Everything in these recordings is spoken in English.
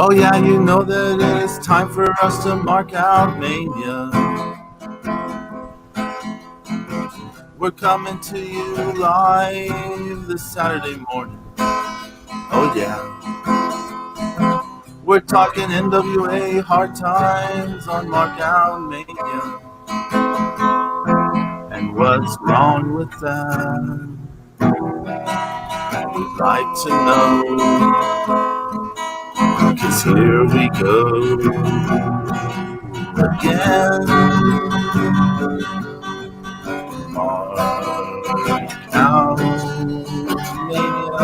Oh yeah, you know that it's time for us to mark out Mania. We're coming to you live this Saturday morning. Oh yeah. We're talking NWA hard times on Mark Out Mania. And what's wrong with that? We'd like to know. 'Cause here we go again. Mark Out Mania.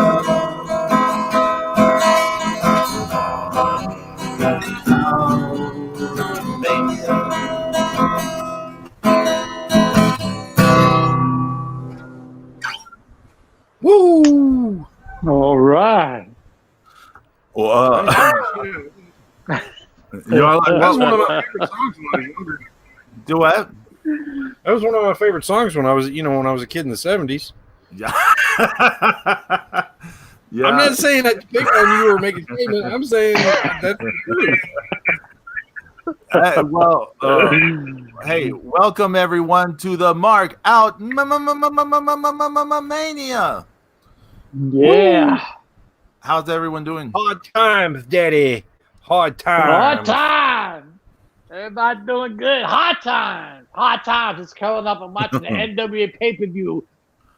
Woo! All right. Well, That was one of my favorite songs when I was younger. Do what? That was one of my favorite songs when I was a kid in the 70s. Yeah. I'm not saying that to pick on you or make a statement. I'm saying that's the truth. Hey, welcome everyone to the Mark Out Mania. Yeah. How's everyone doing? Hard times, Daddy. Hard times. Hard time. Everybody doing good. Hard times. Hard times. It's curling up and watching the NWA pay-per-view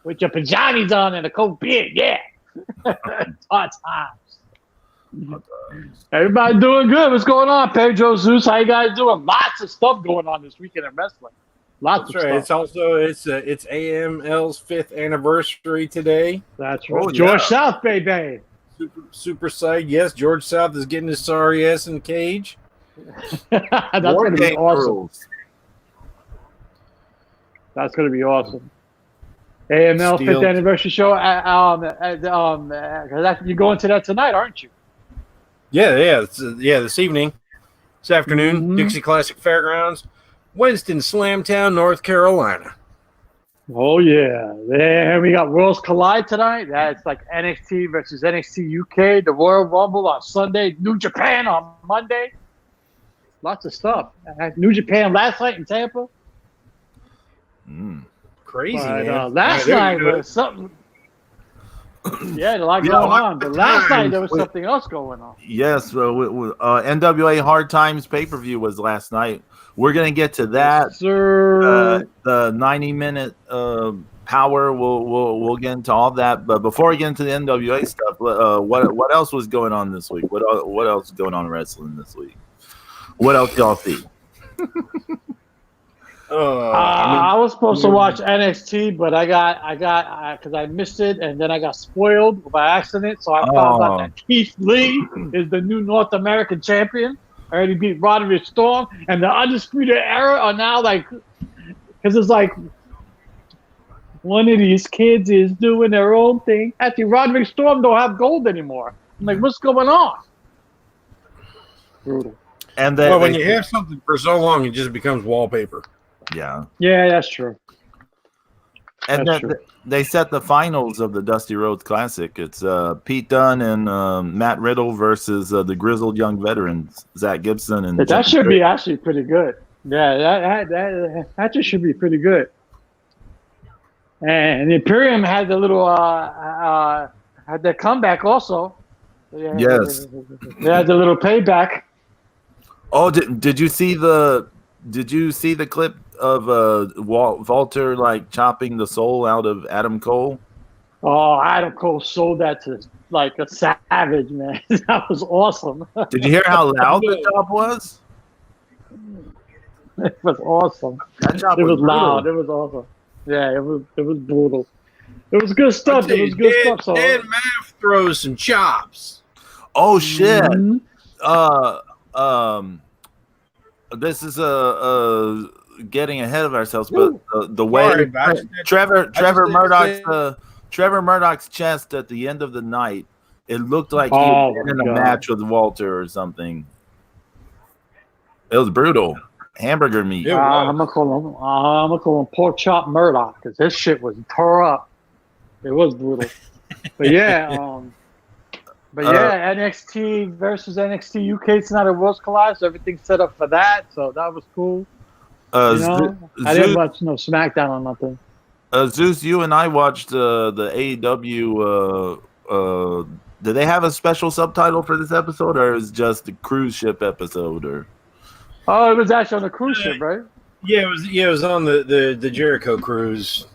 with your pajamas on and a cold beard. Yeah. Hard times. Everybody doing good. What's going on, Pedro, Zeus? How you guys doing? Lots of stuff going on this weekend in wrestling. Lots That's of right. stuff. It's AML's 5th anniversary today. That's right. Oh, George yeah. South, baby. Super psyched. Yes, George South is getting his sorry ass in the cage. That's going to be awesome. Rules. That's going to be awesome. AML Steel. 5th anniversary show. You're going to that tonight, aren't you? Yeah. This evening, this afternoon, Mhm. Dixie Classic Fairgrounds, Winston, Slamtown, North Carolina. Oh, yeah. Then we got Worlds Collide tonight. That's like NXT versus NXT UK, the Royal Rumble on Sunday, New Japan on Monday. Lots of stuff. I had New Japan last night in Tampa. Crazy, But, man. last night was something. Yeah, a lot going on. But last night there was something else going on. Yes, NWA Hard Times pay-per-view was last night. We're going to get to that. Sir. The 90-minute power. We'll get into all that. But before we get into the NWA stuff, what else was going on this week? What else is going on in wrestling this week? What else y'all see? I was supposed to watch NXT, but I got because I missed it, and then I got spoiled by accident. So I found out that Keith Lee is the new North American champion. I already beat Roderick Storm, and the Undisputed Era are now like, because it's like one of these kids is doing their own thing. Actually, Roderick Storm don't have gold anymore. I'm like, what's going on? Brutal. And Well, when you have something for so long, it just becomes wallpaper. Yeah. Yeah, that's true. And That's then true. they set the finals of the Dusty Rhodes Classic. It's Pete Dunne and Matt Riddle versus the grizzled young veterans, Zach Gibson and That should be actually pretty good. Yeah, that just should be pretty good. And the Imperium had the little had their comeback also. Yes. They had the little payback. Oh, did you see the clip of Walter like chopping the soul out of Adam Cole? Oh, Adam Cole sold that to like a savage, man. That was awesome. Did you hear how loud the chop was? It was awesome. That chop It was brutal. loud. It was awesome. Yeah, it was brutal. It was good stuff. It was good stuff. So Dan Maff throws some chops. Oh shit! Mhm. This is getting ahead of ourselves, but the way Trevor Murdoch's chest at the end of the night, it looked like he had been in a match with Walter or something. It was brutal. Hamburger meat. I'm gonna call him Pork Chop Murdoch because this shit was tore up. It was brutal. But yeah, But yeah, NXT versus NXT UK tonight at Worlds Collide, so everything's set up for that. So that was cool. I didn't watch no SmackDown or nothing. Zeus, you and I watched the AEW. Did they have a special subtitle for this episode, or is it just the cruise ship episode? Or it was actually on the cruise ship, right? Yeah, it was on the Jericho cruise.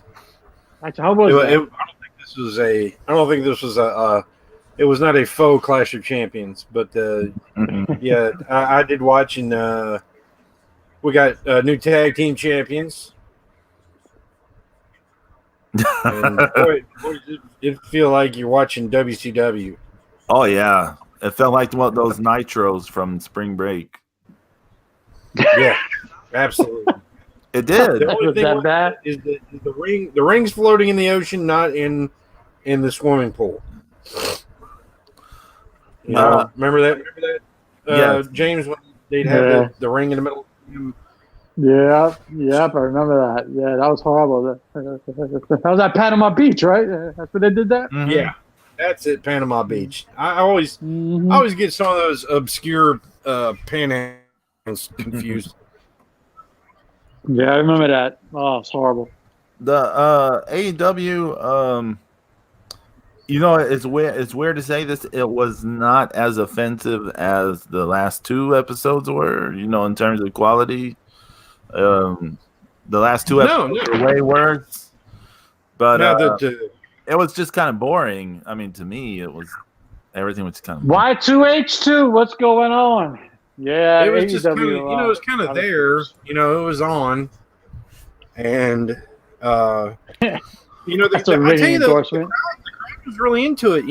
Actually, how was it? I don't think this was a. It was not a faux Clash of Champions, but yeah, I did watch, and we got new tag team champions. And boy, it feel like you're watching WCW. Oh yeah, it felt like those nitros from Spring Break. Yeah, absolutely. It did. The only thing is the ring. The ring's floating in the ocean, not in the swimming pool. You know, remember that? Yes. James, when they'd have the ring in the middle. Yep, I remember that. Yeah, that was horrible. That was at Panama Beach, right? That's where they did that? Mm-hmm. Yeah, that's it, Panama Beach. I always get some of those obscure panhandles confused. Yeah, I remember that. Oh, it's horrible. The AEW, it's weird. It's weird to say this. It was not as offensive as the last two episodes were. In terms of quality. The last two episodes were way worse, but it was just kind of boring. I mean, to me, everything was kind of boring. Y2H2, what's going on? Yeah, it was just kind of, it was kind of there. It was on, and that's a I tell you, the crowd was really into it.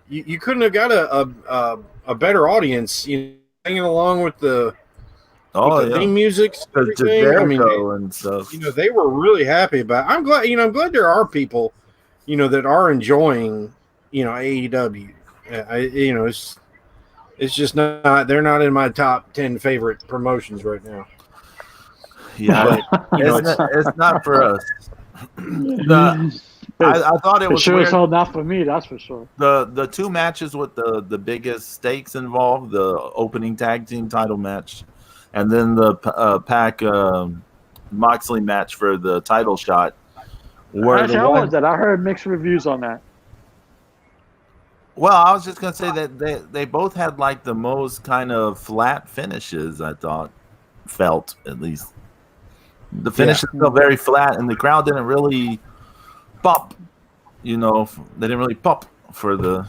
You couldn't have got a better audience. Singing along with the. Theme music, and stuff. They were really happy about it. I'm glad there are people, that are enjoying, AEW. It's just not. They're not in my top 10 favorite promotions right now. Yeah, it's not for us. I thought it was sure weird. It's not for me. That's for sure. The two matches with the biggest stakes involved: the opening tag team title match. And then the Pac Moxley match for the title shot. How was that? I heard mixed reviews on that. Well, I was just gonna say that they both had like the most kind of flat finishes. I felt at least the finishes felt very flat, and the crowd didn't really pop. They didn't really pop for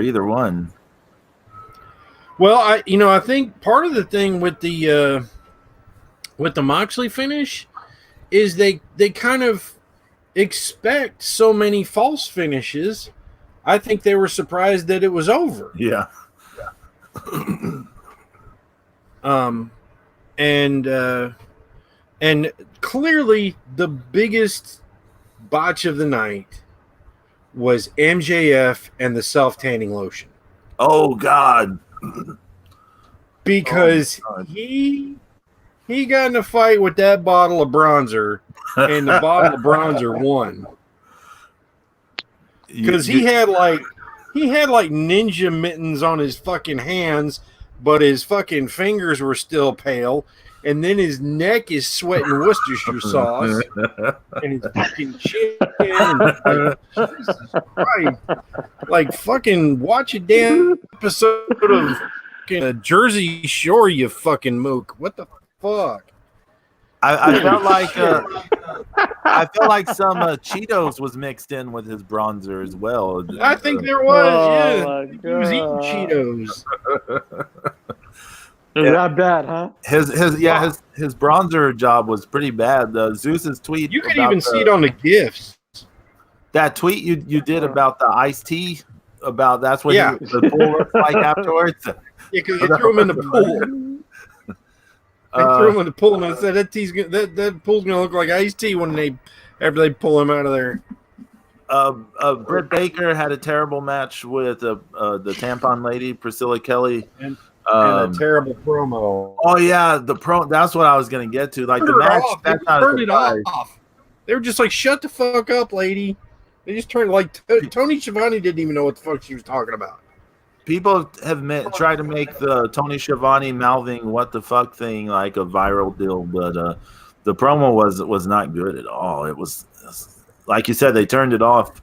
either one. Well, I think part of the thing with the Moxley finish is they kind of expect so many false finishes. I think they were surprised that it was over. Yeah. And clearly the biggest botch of the night was MJF and the self-tanning lotion. Oh God. Because he got in a fight with that bottle of bronzer, and the bottle of bronzer won. Because he had like ninja mittens on his fucking hands, but his fucking fingers were still pale, and then his neck is sweating Worcestershire sauce, and his fucking chin. Jesus Christ. Like fucking watch a damn episode of Jersey Shore, you fucking mook. What the fuck? I felt like some Cheetos was mixed in with his bronzer as well. I think there was. He was eating Cheetos. Is that bad, huh? His bronzer job was pretty bad. Zeus's tweet. You could even see it on the gifts. That tweet you did about the iced tea. About that's what the pool looks like afterwards. Yeah, because you threw him in the pool. I threw him in the pool, and I said that pool's gonna look like iced tea after they pull him out of there. Britt Baker had a terrible match with the tampon lady, Priscilla Kelly, and a terrible promo. Oh yeah, that's what I was gonna get to. Like the match, that's not turned it off. They were just like, "Shut the fuck up, lady." They just turned like Tony Schiavone didn't even know what the fuck she was talking about. People have tried to make the Tony Schiavone mouthing "what the fuck" thing like a viral deal, but the promo was not good at all. It was like you said, they turned it off.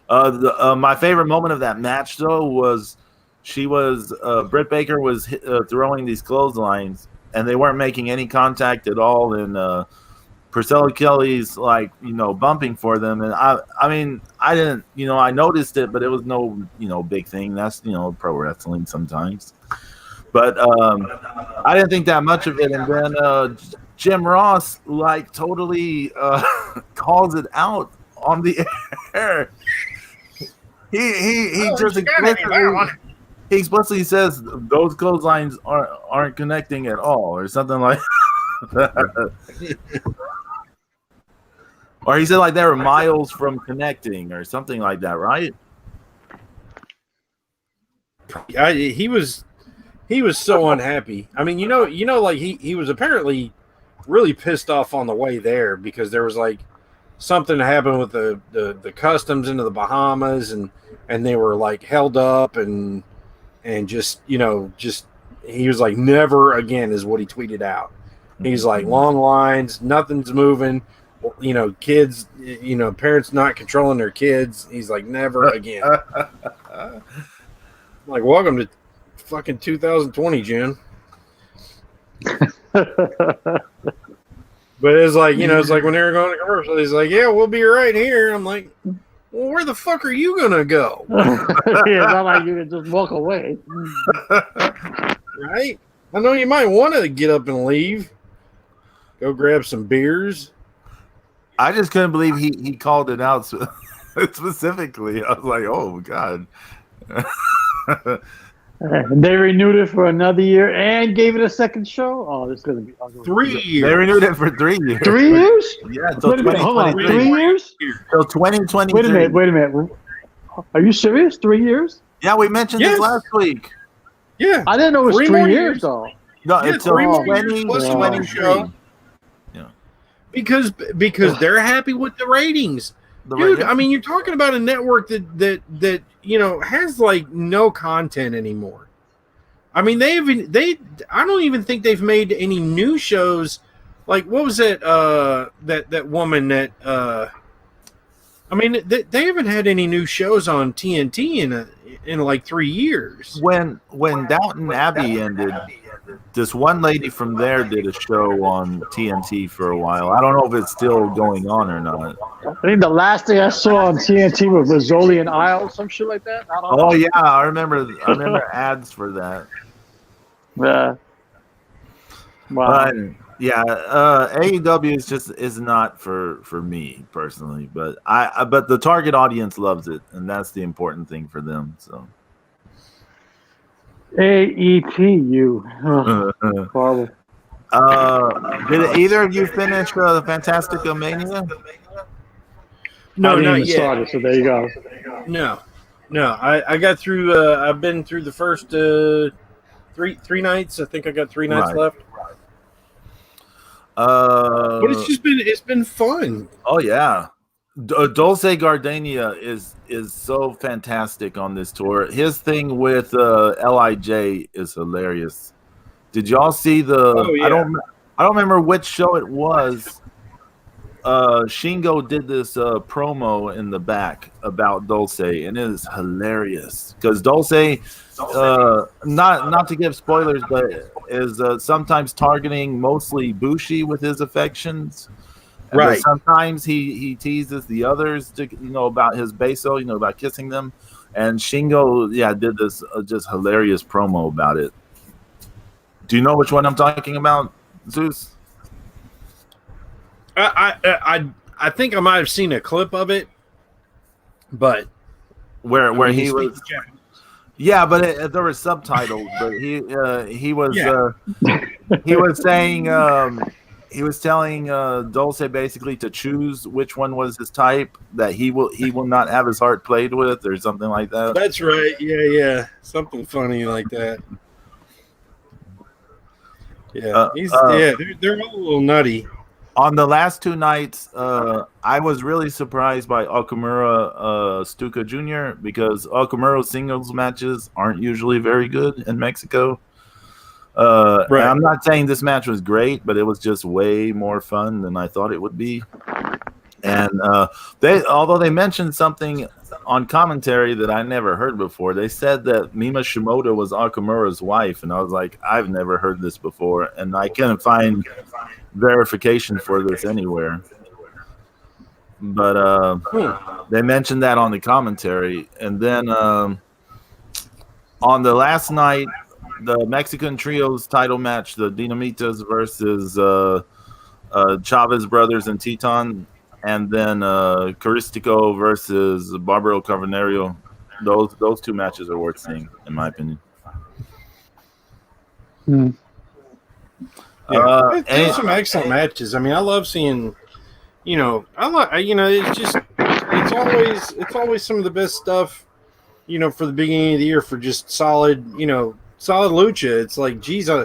My favorite moment of that match though was Britt Baker was throwing these clotheslines and they weren't making any contact at all, and Priscilla Kelly's like, bumping for them. And I mean, I didn't, I noticed it, but it was no, big thing. That's, pro wrestling sometimes. But I didn't think that much of it. And then Jim Ross like totally calls it out on the air. He just explicitly says those clotheslines aren't connecting at all, or something like that. Or he said like they were miles from connecting or something like that, right? He was so unhappy. I mean, like he was apparently really pissed off on the way there because there was like something happened with the customs into the Bahamas, and they were like held up and just he was like, never again is what he tweeted out. He's like, long lines, nothing's moving. Kids, parents not controlling their kids. He's like, never again. Like, welcome to fucking 2020, Jen. But it's like, it's like when they were going to commercial, he's like, yeah, we'll be right here. I'm like, well, where the fuck are you going to go? Yeah, it's not like you can just walk away. Right? I know you might want to get up and leave. Go grab some beers. I just couldn't believe he called it out specifically. I was like, oh, God. They renewed it for another year and gave it a second show. Oh, this is going to be ugly. 3 years. They renewed it for 3 years. 3 years? Yeah, until 2023. Hold on, 3 years? Till 2023. Wait a minute. Are you serious? 3 years? Yeah, we mentioned this last week. Yeah. I didn't know it was 3 years, though. No, it's 3 more years plus 20 show. Because they're happy with the ratings. Dude, I mean, you're talking about a network that has like no content anymore. I mean, I don't even think they've made any new shows. Like, what was it? That woman that I mean, they haven't had any new shows on TNT in like 3 years. When Downton Abbey ended, this one lady from there did a show on TNT for a while. I don't know if it's still going on or not. I think the last thing I saw on TNT was Rizzoli and Isle, some shit like that. I don't know. Yeah, I remember ads for that. Yeah. Wow. AEW is not for me personally, but but the target audience loves it, and that's the important thing for them. So. AETU. Horrible. Did either of you finish the Fantastica Mania? No, not yet. Started, so there you go. No. I got through. I've been through the first three nights. I think I got 3 nights left. But it's been fun. Oh yeah. Dulce Gardenia is so fantastic on this tour. His thing with LIJ is hilarious. Did y'all see the? Oh, yeah. I don't remember which show it was. Shingo did this promo in the back about Dulce, and it is hilarious because Dulce, not to give spoilers, but is sometimes targeting mostly Bushi with his affections. Right. Sometimes he teases the others to about his beso, about kissing them, and Shingo did this just hilarious promo about it. Do you know which one I'm talking about, Zeus? I think I might have seen a clip of it, but where he was. Yeah, but there were subtitles. But he was he was saying. He was telling Dulce basically to choose which one was his type, that he will not have his heart played with, or something like that. That's right. Yeah. Something funny like that. Yeah. They're all a little nutty. On the last two nights, I was really surprised by Okamura Stuka Jr. because Okamura's singles matches aren't usually very good in Mexico. And I'm not saying this match was great, but it was just way more fun than I thought it would be. And although they mentioned something on commentary that I never heard before, they said that Mima Shimoda was Okamura's wife, and I was like, I've never heard this before, and I couldn't find verification for this anywhere. But they mentioned that on the commentary, and then on the last night, the Mexican trios title match, the Dinamitas versus Chavez Brothers and Teton, and then Caristico versus Barbaro Carbonario. Those two matches are worth seeing, in my opinion. There's some excellent matches. I mean, I love seeing. It's always some of the best stuff. For the beginning of the year for just solid lucha. It's like, geez, I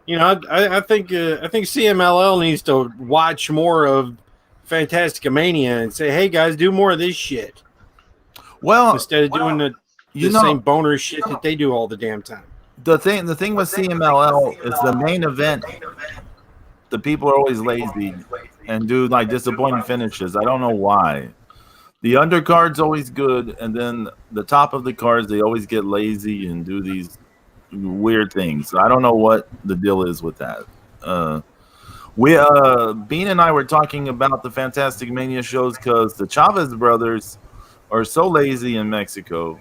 think CMLL needs to watch more of Fantastica Mania and say, hey guys, do more of this shit. Well, instead of doing the same boner shit that they do all the damn time. The thing with CMLL is the main event. The people are always lazy and do like disappointing finishes. I don't know why. The undercard's always good, and then the top of the cards they always get lazy and do these weird things. I don't know what the deal is with that. Bean and I were talking about the Fantastic Mania shows because the Chavez brothers are so lazy in Mexico,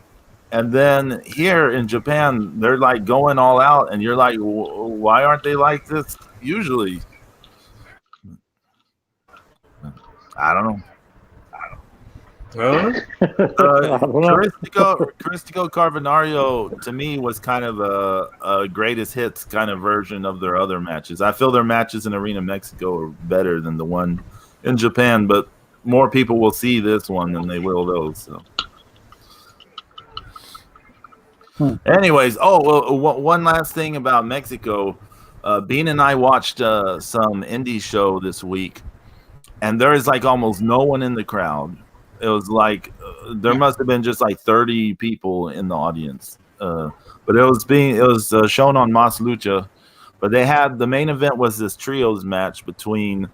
and then here in Japan they're like going all out, and you're like, why aren't they like this usually? I don't know. Caristico Carbonario to me was kind of a greatest hits kind of version of their other matches. I feel their matches in Arena Mexico are better than the one in Japan, but more people will see this one than they will those. So. Anyways, one last thing about Mexico. Bean and I watched some indie show this week, and there is like almost no one in the crowd. It was like there must have been just like 30 people in the audience, but it was shown on Mas Lucha. But they had the main event was this trios match between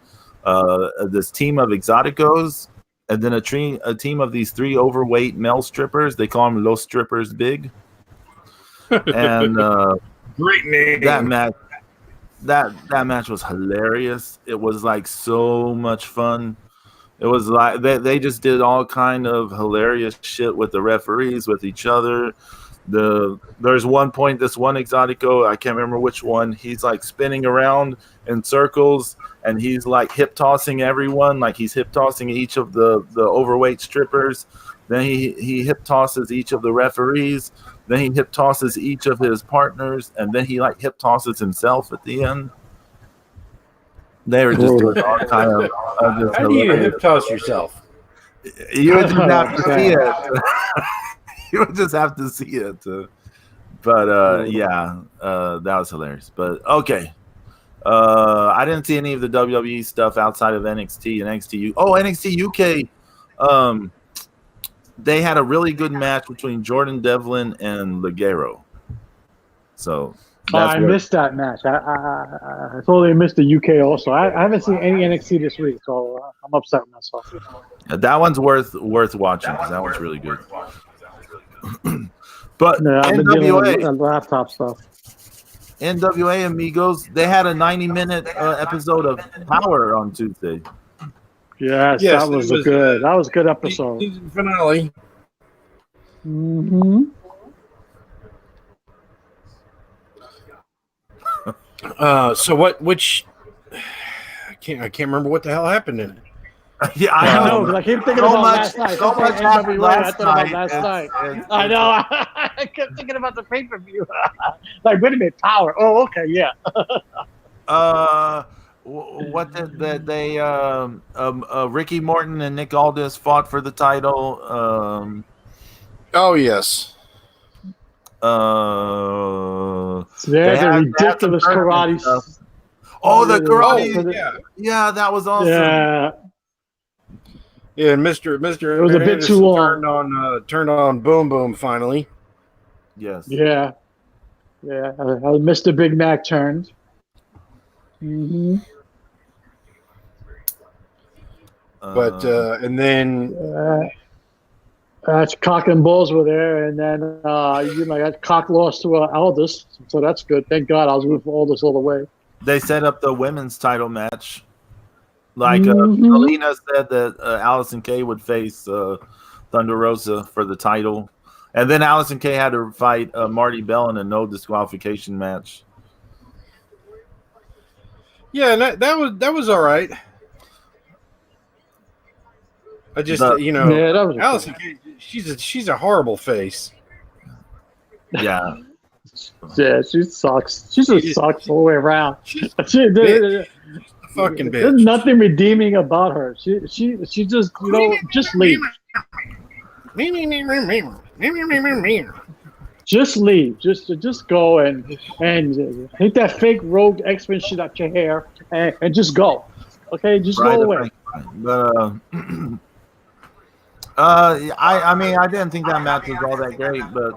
this team of exoticos and then a team of these three overweight male strippers. They call them Los Strippers Big. And great name. That match was hilarious. It was like so much fun. It was like they just did all kind of hilarious shit with the referees, with each other. There's one point, this one exotico, I can't remember which one, he's like spinning around in circles and he's like hip tossing everyone, like he's hip tossing each of the overweight strippers. Then he hip tosses each of the referees. Then he hip tosses each of his partners, and then he like hip tosses himself at the end. They were just doing all kind of how do you hip toss yourself? You would just have to see it. You would just have to see it. But that was hilarious. But okay. I didn't see any of the WWE stuff outside of NXT and NXT. NXT UK. They had a really good match between Jordan Devlin and Ligero. So I missed that match. I totally missed the UK also. I haven't seen any NXT this week, so I'm upset with myself. That one's worth watching because that one's really good. But I've been dealing with laptop stuff. NWA Amigos, they had a 90-minute episode of Power on Tuesday. Yes, that was a good episode. Season finale. Mm-hmm. So which I can't remember what the hell happened in it. Yeah, I know, because I keep thinking about last night. So much happened last night. I know. I kept thinking about the pay-per-view. Like, wait a minute, Power. Oh, okay, yeah. What did they Ricky Morton and Nick Aldis fought for the title. Oh yes. The ridiculous karate stuff. Oh, the Oh, karate. Yeah, that was awesome. Yeah. Yeah, Mr. It was a bit too long. Turned on Boom Boom finally. Yes. Yeah. Yeah. Mr. Big Mac turned. Mm-hmm. But and then Cock and Balls were there, and then that Cock lost to Aldous, so that's good. Thank God, I was rooting for Aldous all the way. they set up the women's title match. Like Mhm. Alina said that Allison Kay would face Thunder Rosa for the title, and then Allison Kay had to fight Marty Bell in a no disqualification match. yeah, and that was all right. I just The- Yeah, that was Allison Kay, she's a horrible face. Yeah, Yeah, she sucks. She just sucks all the way around. She's There's fucking bitch. nothing redeeming about her. She just just leave. Just leave. Just go and take that fake rogue X-Men shit out your hair and just go. Okay, just go away. But I mean, I didn't think that match was all that great, but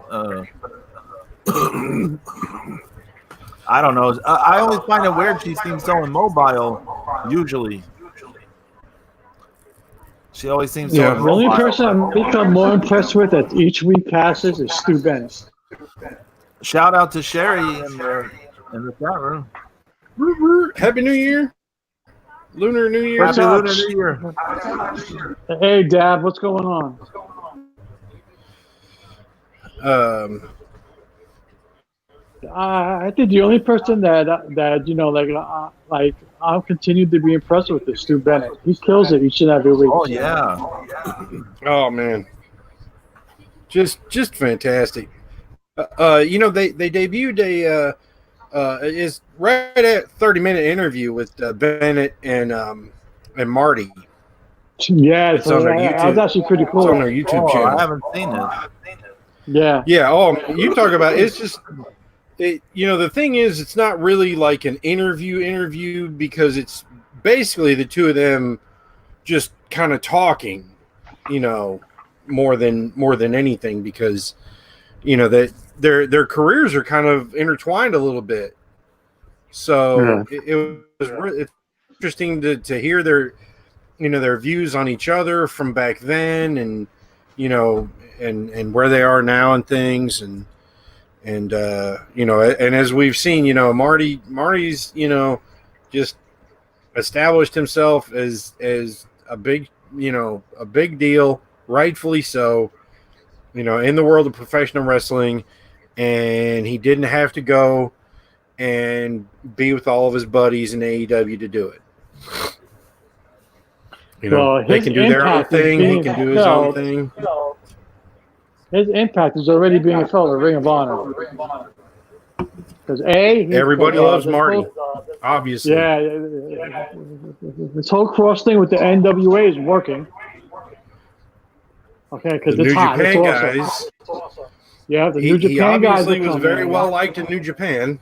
I don't know. I always find it weird she seems so immobile. Usually, she always seems so Yeah. The only immobile. person I've become more impressed with as each week passes is Stu Bennett. Shout out to Sherry in the chat room. Happy New Year. Lunar New Year. Happy up? Lunar New Year. Hey, Dab, what's going on? I think the only person that I'll continue to be impressed with is Stu Bennett. He kills it each and every week. Oh yeah. Oh man, just fantastic. They debuted is right at 30-minute interview with Bennett and Marty. Yeah, It's on their that was YouTube. actually pretty It's on cool. their YouTube Oh, I channel. haven't seen it. Yeah. Yeah. Oh, you talk about it's just. The thing is, it's not really like an interview because it's basically the two of them just kind of talking, more than anything because, that their careers are kind of intertwined a little bit. So it was really interesting to hear their views on each other from back then and, and where they are now and things and as we've seen, Marty's, just established himself as a big deal, rightfully so, in the world of professional wrestling. And he didn't have to go and be with all of his buddies in AEW to do it. They can do their own thing. He can do his own thing. His impact is already being felt at Ring of Honor. Because everybody loves Marty, obviously. Yeah, this whole cross thing with the NWA is working. Okay, because the it's New hot. Japan It's guys. awesome. Yeah, the New Japan he guys obviously was very well liked in New Japan.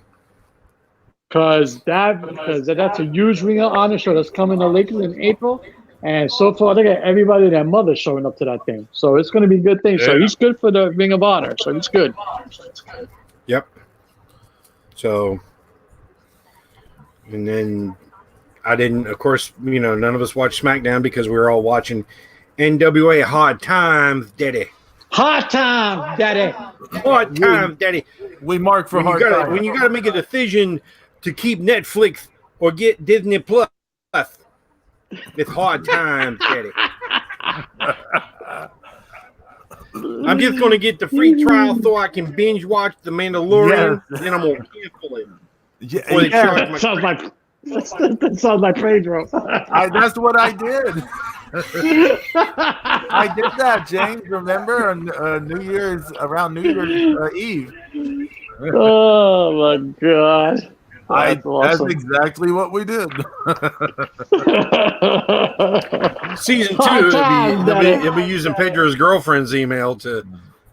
Because that's a huge Ring of Honor show that's coming to Lakeland in April. And so far, they got everybody and their mother showing up to that thing. So it's going to be a good thing. So he's good for the Ring of Honor. So he's good. Yep. So, and then I didn't, of course, none of us watched SmackDown because we were all watching NWA Hard Times, Daddy. Hard time, Daddy. Hard Times, Daddy. We mark for hard time. When you got to make a decision to keep Netflix or get Disney Plus, it's Hard Times, Daddy. I'm just going to get the free trial so I can binge watch The Mandalorian. Yes. Then I'm going to cancel it. That sounds like Pedro. That's what I did. I did that, James. Remember on around New Year's Eve. Oh my God. That's awesome. exactly what we did. Season Hard 2, time, he'll be using Pedro's girlfriend's email to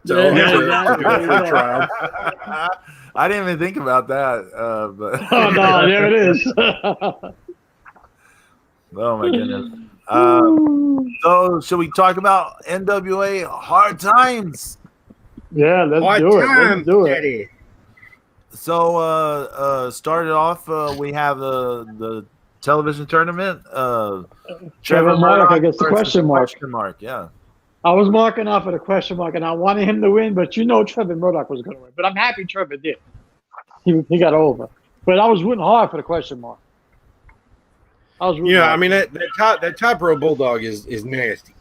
Yeah, free exactly. trial. I didn't even think about that. But Oh no, there it is. oh my goodness. So should we talk about NWA Hard Times? Yeah, let's do it. Let's do it. Daddy. So started off, we have the television tournament. Trevor Murdoch against the versus question mark. Question mark, yeah. I was marking off at a question mark, and I wanted him to win, but Trevor Murdoch was going to win. But I'm happy Trevor did. He got over. But I was rooting hard for the question mark. I mean that top row bulldog is nasty.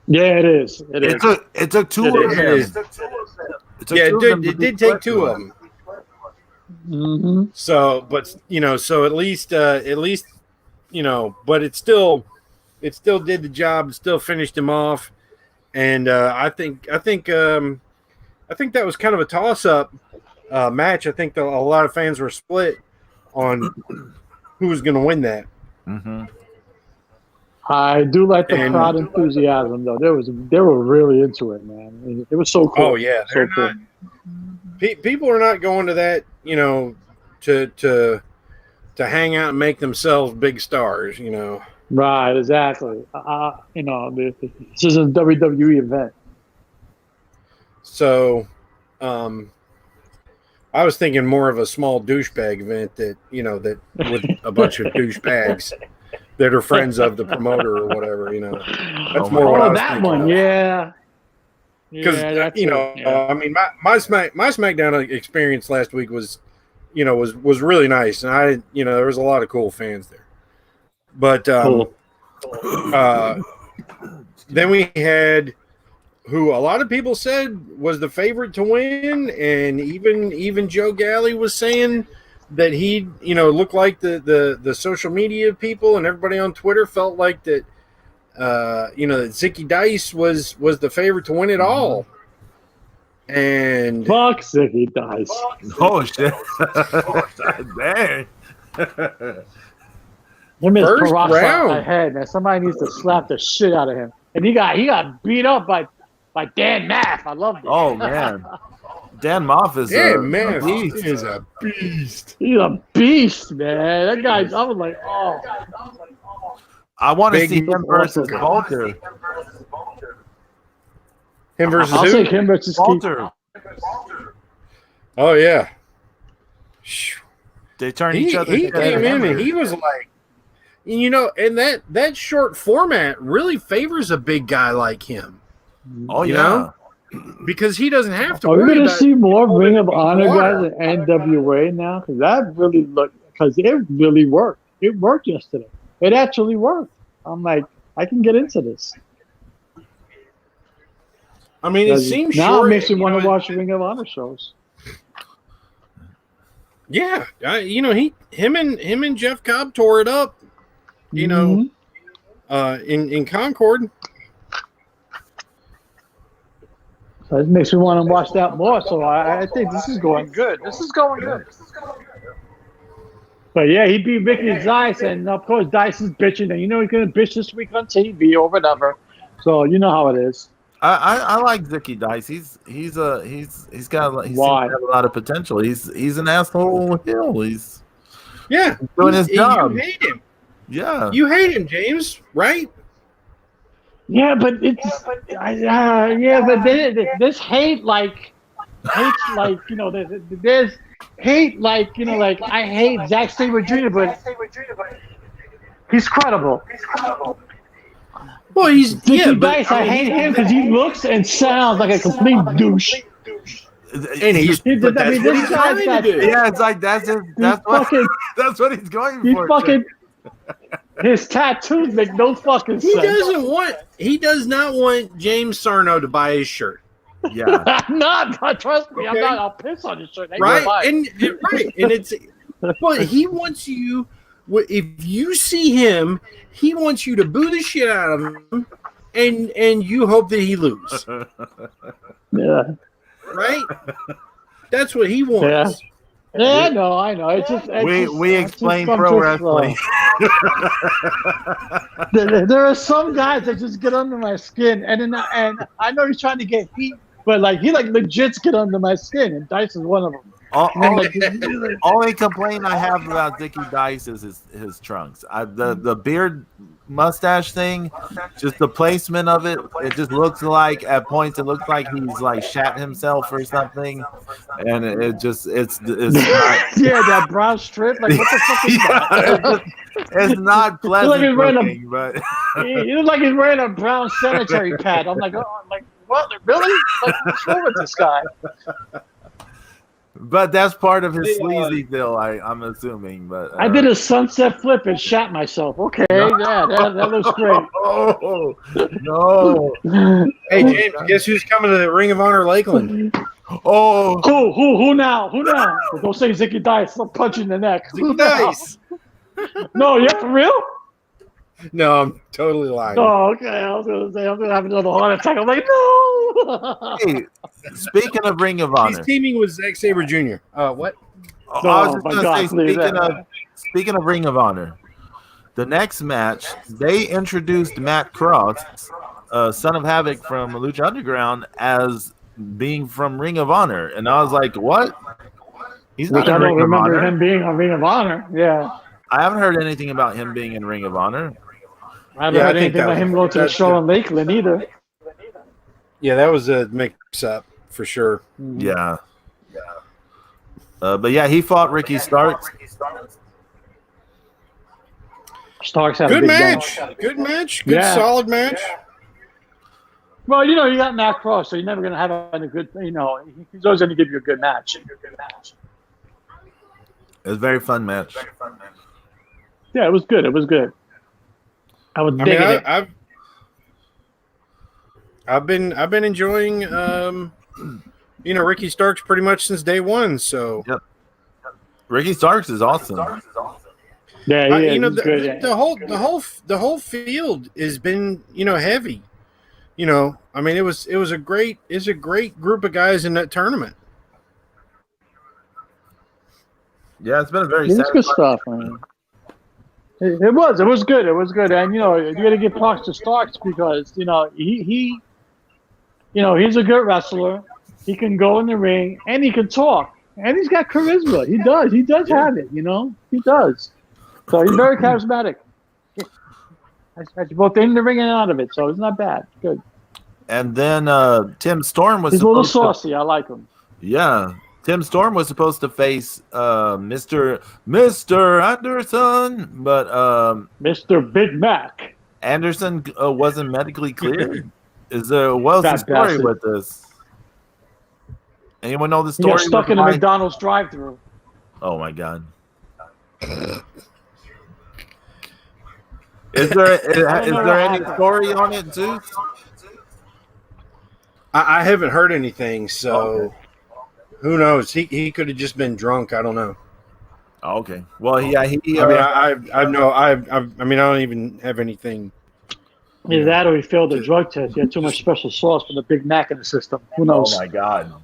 Yeah, it is. It took two of them. It did take two of them. Mm-hmm. So, but so at least, but it still did the job. It still finished him off, and I think that was kind of a toss-up match. I think a lot of fans were split on who was going to win that. Mm-hmm. I do like the crowd enthusiasm, though. They were really into it, man. It was so cool. Oh yeah, so cool. People are not going to that, to hang out and make themselves big stars, Right, exactly. This is a WWE event. So, I was thinking more of a small douchebag event that with a bunch of douchebags that are friends of the promoter or whatever, That's more what I was that thinking one, of. Yeah. Because I mean, my SmackDown experience last week was really nice, and there was a lot of cool fans there. But then we had who a lot of people said was the favorite to win, and even Joe Galley was saying that he looked like the social media people and everybody on Twitter felt like that. That Zicky Dice was the favorite to win it all. And fuck Zicky Dice. Oh shit. Dang. Him is First Peraza round. my head, man. Somebody needs to slap the shit out of him. And he got beat up by Dan Maff. I loved it. Oh man. Dan Moff is is a beast. He's a beast, man. That guy, I was like, oh. I want to see him versus Walter. Him versus I'll who? take him versus Walter. Oh yeah. They turn He each other. came in and he was like, and that short format really favors a big guy like him. Oh yeah. Because he doesn't have to. Are we worry going to about see more Ring of Honor guys in NWA now? Because it really worked. It worked yesterday. It actually worked. I'm like, I can get into this. I mean, it seems now short, it makes me want to watch Ring of Honor shows. Yeah, him and Jeff Cobb tore it up. In Concord. So it makes me want to watch that more. So I think this is going good. But yeah, he beat Ricky Dice, and of course Dice is bitching, and he's gonna bitch this week on TV or whatever. So you know how it is. I like Zicky Dice. He's got a lot of potential. He's an asshole heel. He's doing his job. You hate him. Yeah, you hate him, James, right? Yeah, but there's hate like there's hate like I hate Zack Sabre Jr., but he's credible. Well, he's Dice. I hate him because he looks and sounds like a complete douche. And he's what he's trying to do. Yeah, it's like that's what he's going for. Fucking his tattoos make no fucking sense. He does not want James Sarno to buy his shirt. Yeah. I'm not. Trust me, okay. I'm not. I'll piss on his shirt. Right, and it's. But he wants you. If you see him, he wants you to boo the shit out of him, and you hope that he lose. Yeah. Right. That's what he wants. Yeah, I know. It's just we explain pro wrestling. There are some guys that just get under my skin, and I know he's trying to get heat, but he legit get under my skin, and Dice is one of them. Only complaint I have about Dickie Dice is his trunks. The beard mustache thing, just the placement of it. It just looks like at points it looks like he's like shat himself or something, and it's not. Yeah, that brown strip. Like what the fuck is that? It's not pleasant like looking, but he looks like he's wearing a brown sanitary pad. I'm like, what? Really? Like, what's wrong with this guy? But that's part of his sleazy deal, I'm assuming. But I did a sunset flip and shot myself. Okay, yeah, that looks great. Oh no! Hey James, guess who's coming to the Ring of Honor Lakeland? Oh, who now? Who now? Well, don't say Zicky Dice. I'll punch you in the neck. Zicky Dice. No, you for real? No, I'm totally lying. Oh, okay. I was gonna say I'm gonna have another heart attack. I'm like, no. Hey, speaking of Ring of Honor, he's teaming with Zack Sabre Jr. What? I was just gonna say, speaking of Ring of Honor, the next match they introduced Matt Cross, Son of Havoc from Lucha Underground, as being from Ring of Honor, and I was like, what? He's not. I don't remember him being on Ring of Honor. Yeah. I haven't heard anything about him being in Ring of Honor. I haven't heard anything about him going to the show in Lakeland either. Yeah, that was a mix-up for sure. Yeah. But yeah, he fought Ricky Starks. Starks had good a big match. Good match. Good solid match. Well, you got Matt Cross, so you're never going to have a good. He's always going to give you a good match. It was a very fun match. Yeah, it was good. It was good. I've been enjoying Ricky Starks pretty much since day one. So yep. Ricky Starks is awesome. Yeah, the whole field has been heavy. It was a great group of guys in that tournament. Yeah, it's been a very good stuff, man. It was good. It was good, and you got to give props to Starks because he's a good wrestler. He can go in the ring and he can talk, and he's got charisma. He does have it. He does. So he's very charismatic. Both in the ring and out of it, so it's not bad. Good. And then Tim Storm was. He's a little saucy. I like him. Yeah. Tim Storm was supposed to face Mr. Anderson, but Mr. Big Mac Anderson wasn't medically cleared. What's the story with this? Anyone know the story? He got stuck in a McDonald's drive-thru. Oh my God! Is there any story on it, Zeus? I haven't heard anything, so. Okay. Who knows? He could have just been drunk. I don't know. Okay. Well, yeah. I don't even have anything. Either that or he failed the drug test. He had too much special sauce for the Big Mac in the system. Who knows? Oh my God.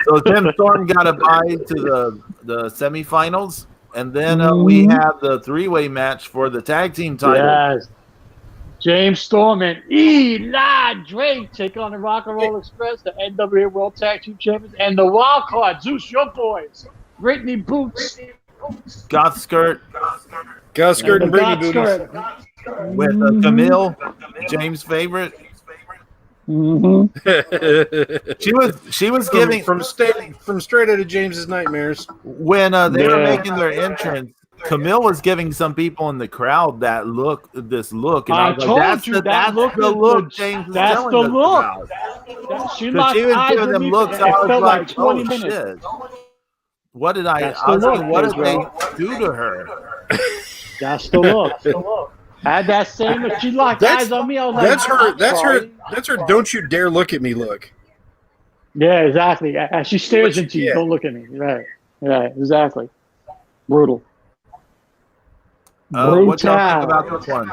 So Tim Storm got a bye to the semifinals, and then we have the three-way match for the tag team title. Yes. James Storm and Eli Drake take on the Rock and Roll Express, the NWA World Tag Team Champions, and the wild card, Zeus, your boys, Brittany Boots, Goth Skirt, and Brittany Boots, with Camille, James' favorite. Mm-hmm. She was giving from straight out of James's nightmares when they were making their entrance. Camille was giving some people in the crowd this look, and I was like, that's the look James is telling us about. She was giving them looks. I was like, 20 minutes. Shit. What did I was like, what did they do to her? That's the look. I had that same look. She locked eyes on me. I was like, that's her don't you dare look at me look. Yeah, exactly. As she stares into you, don't look at me. Right, exactly. Brutal. What y'all think about this one?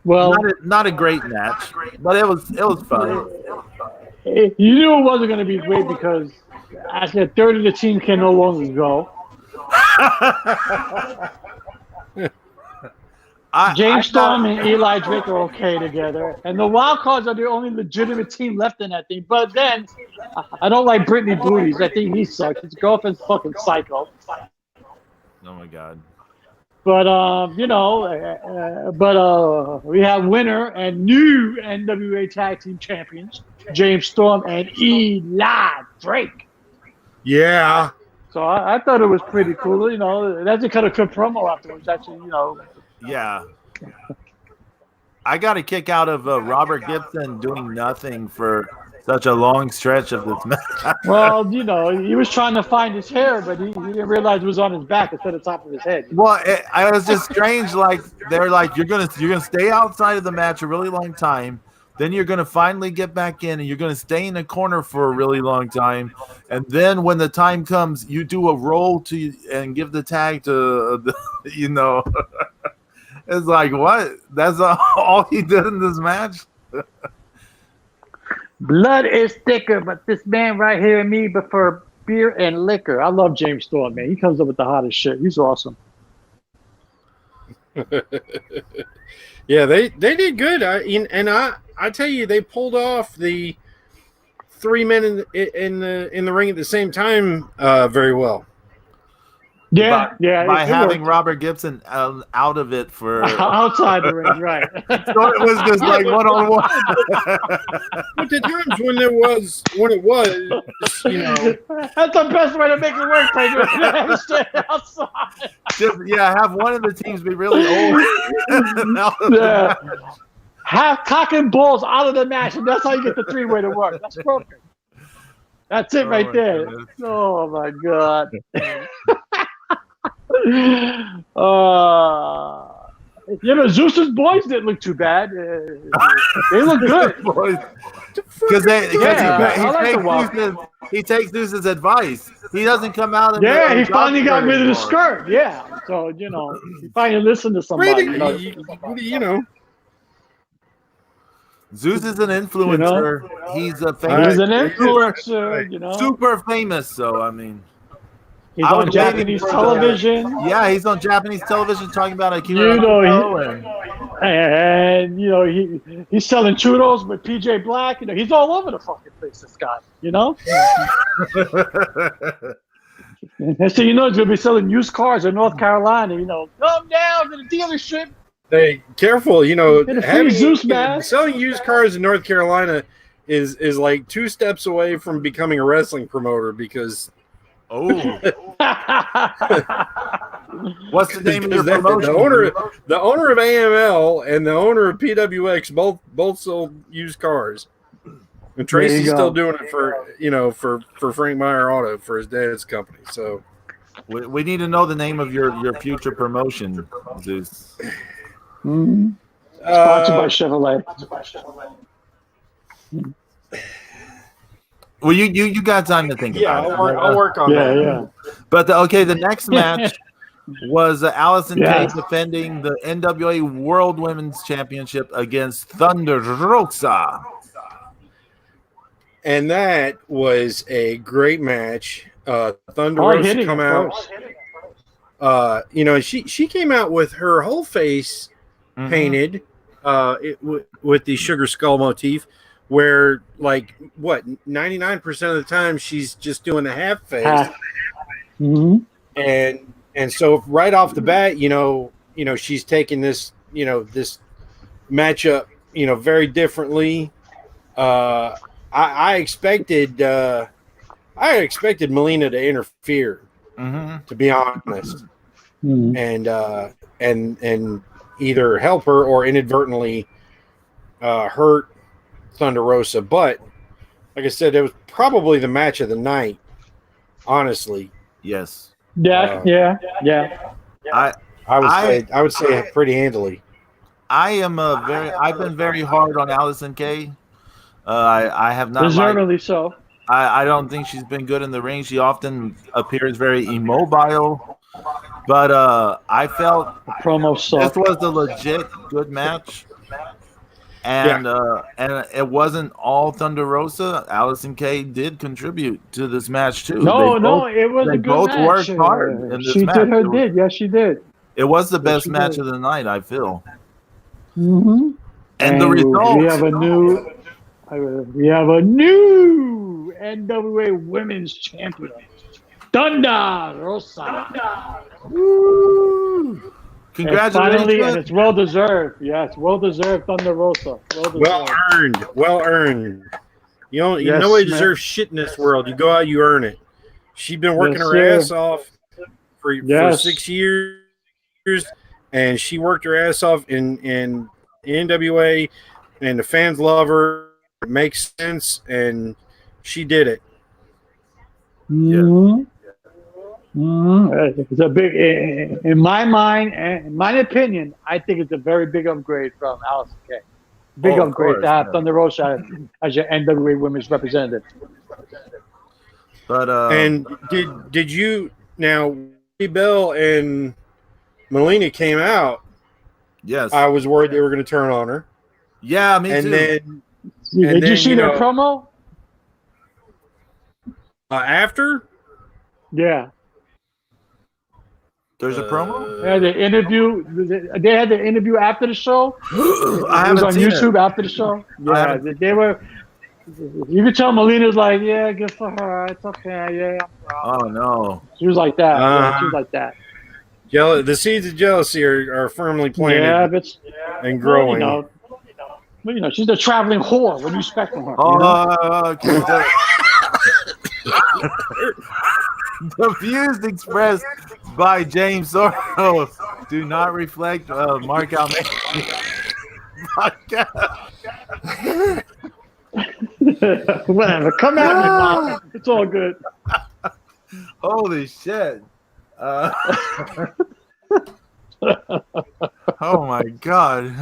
Well, not a great match, but it was fun. You knew it wasn't going to be great because after a third of the team can no longer go. James Storm and Eli Drake are okay together, and the Wild Cards are the only legitimate team left in that thing. But then, I don't like Brittany Booties. I think he sucks. His girlfriend's fucking psycho. Oh my god. But we have winner and new NWA Tag Team Champions, James Storm and Eli Drake. Yeah. So I thought it was pretty cool. You know, that's a kind of good promo afterwards. Actually, you know. Yeah. I got a kick out of Robert Gibson doing nothing for such a long stretch of this match. Well, you know, he was trying to find his hair, but he didn't realize it was on his back instead of top of his head. Well, I was just strange. Like they're like, you're gonna stay outside of the match a really long time. Then you're gonna finally get back in, and you're gonna stay in the corner for a really long time. And then when the time comes, you do a roll and give the tag to you know. It's like, what? That's all he did in this match. Blood is thicker, but this man right here and me prefer beer and liquor. I love James Storm, man. He comes up with the hottest shit. He's awesome. Yeah, they did good. I tell you, they pulled off the 3 men in the ring at the same time very well. Yeah, by having Robert Gibson out of it for outside the ring, right? So it was just like one-on-one. But the times when it was, you know, that's the best way to make it work. Stay outside. Just have one of the teams be really old. Yeah. Have cock and balls out of the match, and that's how you get the 3-way to work. That's perfect. That's it right there. Goodness. Oh my god. Zeus's boys didn't look too bad. They look good. Because he takes Zeus's advice. He doesn't come out and he finally got rid of the skirt. Yeah. So, you know, he finally listened to somebody. You know. Zeus is an influencer. You know? He's a famous. He's an influencer, you know. Super famous, so I mean. He's on Japanese television. Yeah, he's on Japanese television talking about Akira. You know, and you know he's selling churros with PJ Black. You know, he's all over the fucking place. This guy, you know. And so you know he's gonna be selling used cars in North Carolina. You know, come down to the dealership. Hey, careful! You know, selling used cars in North Carolina is like 2 steps away from becoming a wrestling promoter because. Oh, what's the name of your promotion? The owner of AML and the owner of PWX both sold used cars, and Tracy's still doing it for Frank Meyer Auto for his dad's company. So we need to know the name of your future promotion, Zeus. Mm-hmm. Sponsored by Chevrolet. Well, you got time to think about it. I'll work on that. Yeah. But the next match was Allison Kay defending the NWA World Women's Championship against Thunder Rosa. And that was a great match. Thunder Rosa come out. You know, she came out with her whole face painted with the sugar skull motif. Where 99% of the time she's just doing the half face, mm-hmm. and so right off the bat, you know she's taking this this matchup very differently. I expected Melina to interfere, to be honest, and either help her or inadvertently hurt Thunder Rosa, but like I said, it was probably the match of the night. Honestly, yes, yeah. I would say pretty handily. I've been very hard on Allison Kay. I have not. Deservedly so. I don't think she's been good in the ring. She often appears very immobile, but I felt the promo sucked. This was a legit good match. And it wasn't all Thunder Rosa. Allison Kay did contribute to this match too. It was a good match. Both worked hard in this she match. Yes, she did. It was the best she match did. of the night, I feel. Mm-hmm. And the result. We have a new NWA Women's Champion, Thunder Rosa. Woo! Congratulations! And it's well deserved. Yeah, it's well deserved, Thunder Rosa. Well earned. Well earned. You know what deserves shit in this world. You go out, you earn it. She's been working her ass off for 6 years, and she worked her ass off in NWA, and the fans love her. It makes sense, and she did it. Mm-hmm. Mm-hmm. It's a big, in my mind, and in my opinion, I think it's a very big upgrade from Allison Kay. Big upgrade to have Thunder Rosa as your NWA Women's representative. But and did you now? Bell and Melina came out. Yes, I was worried they were going to turn on her. Yeah, me too. Did you see their promo? After? Yeah. There's a promo? They had the interview. They had the interview after the show. I haven't on seen YouTube it. after the show. Yeah, they were. You could tell Melina's like, yeah, good for her. It's okay. Yeah. Oh no. She was like that. She was like that. The seeds of jealousy are firmly planted and growing. Well, she's a traveling whore. What do you expect from her? Okay. The views expressed by James Sarno do not reflect Mark Almeida. Whatever. Come at me, Mom. It's all good. Holy shit. Oh my god.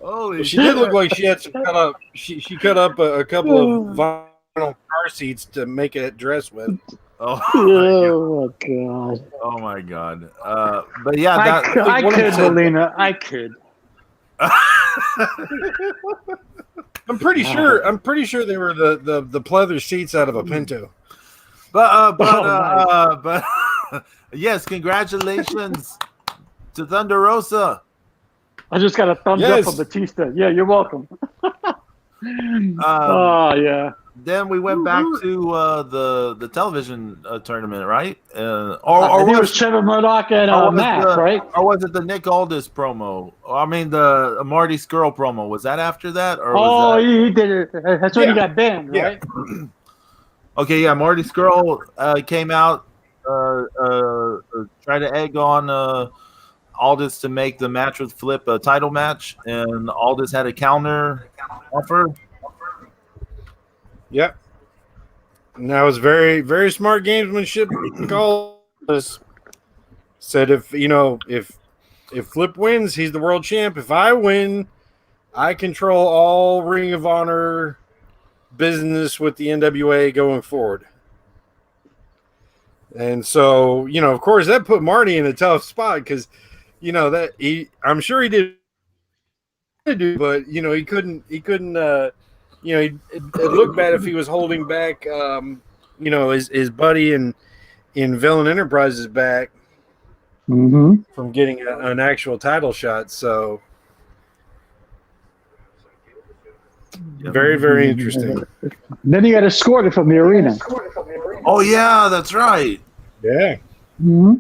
Holy she did look like she had some cut up. She cut up a couple of vinyl car seats to make a dress with. Oh my god. Oh my god. But yeah, I could, Melina. I could. I'm pretty sure they were the pleather seats out of a Pinto. But yes, congratulations to Thunder Rosa. I just got a thumbs up from Batista. Yeah, you're welcome. Yeah. Then we went back to the television tournament, right? Or it was Trevor Murdoch and Matt, right? Or was it the Nick Aldis promo? I mean, the Marty Skrull promo. Was that after that? Or he did it. That's when he got banned, right? Okay, yeah. Marty Skrull came out, tried to egg on Aldis to make the match with Flip a title match, and Aldis had a counter offer. Yep. And that was very, very smart gamesmanship. Said if Flip wins, he's the world champ. If I win, I control all Ring of Honor business with the NWA going forward. And so, of course, that put Marty in a tough spot because, I'm sure he did, but he couldn't. It looked bad if he was holding back, his buddy in Villain Enterprises back from getting an actual title shot. So, very, very interesting. Then he got escorted from the arena. Oh yeah, that's right. Yeah. Mm-hmm.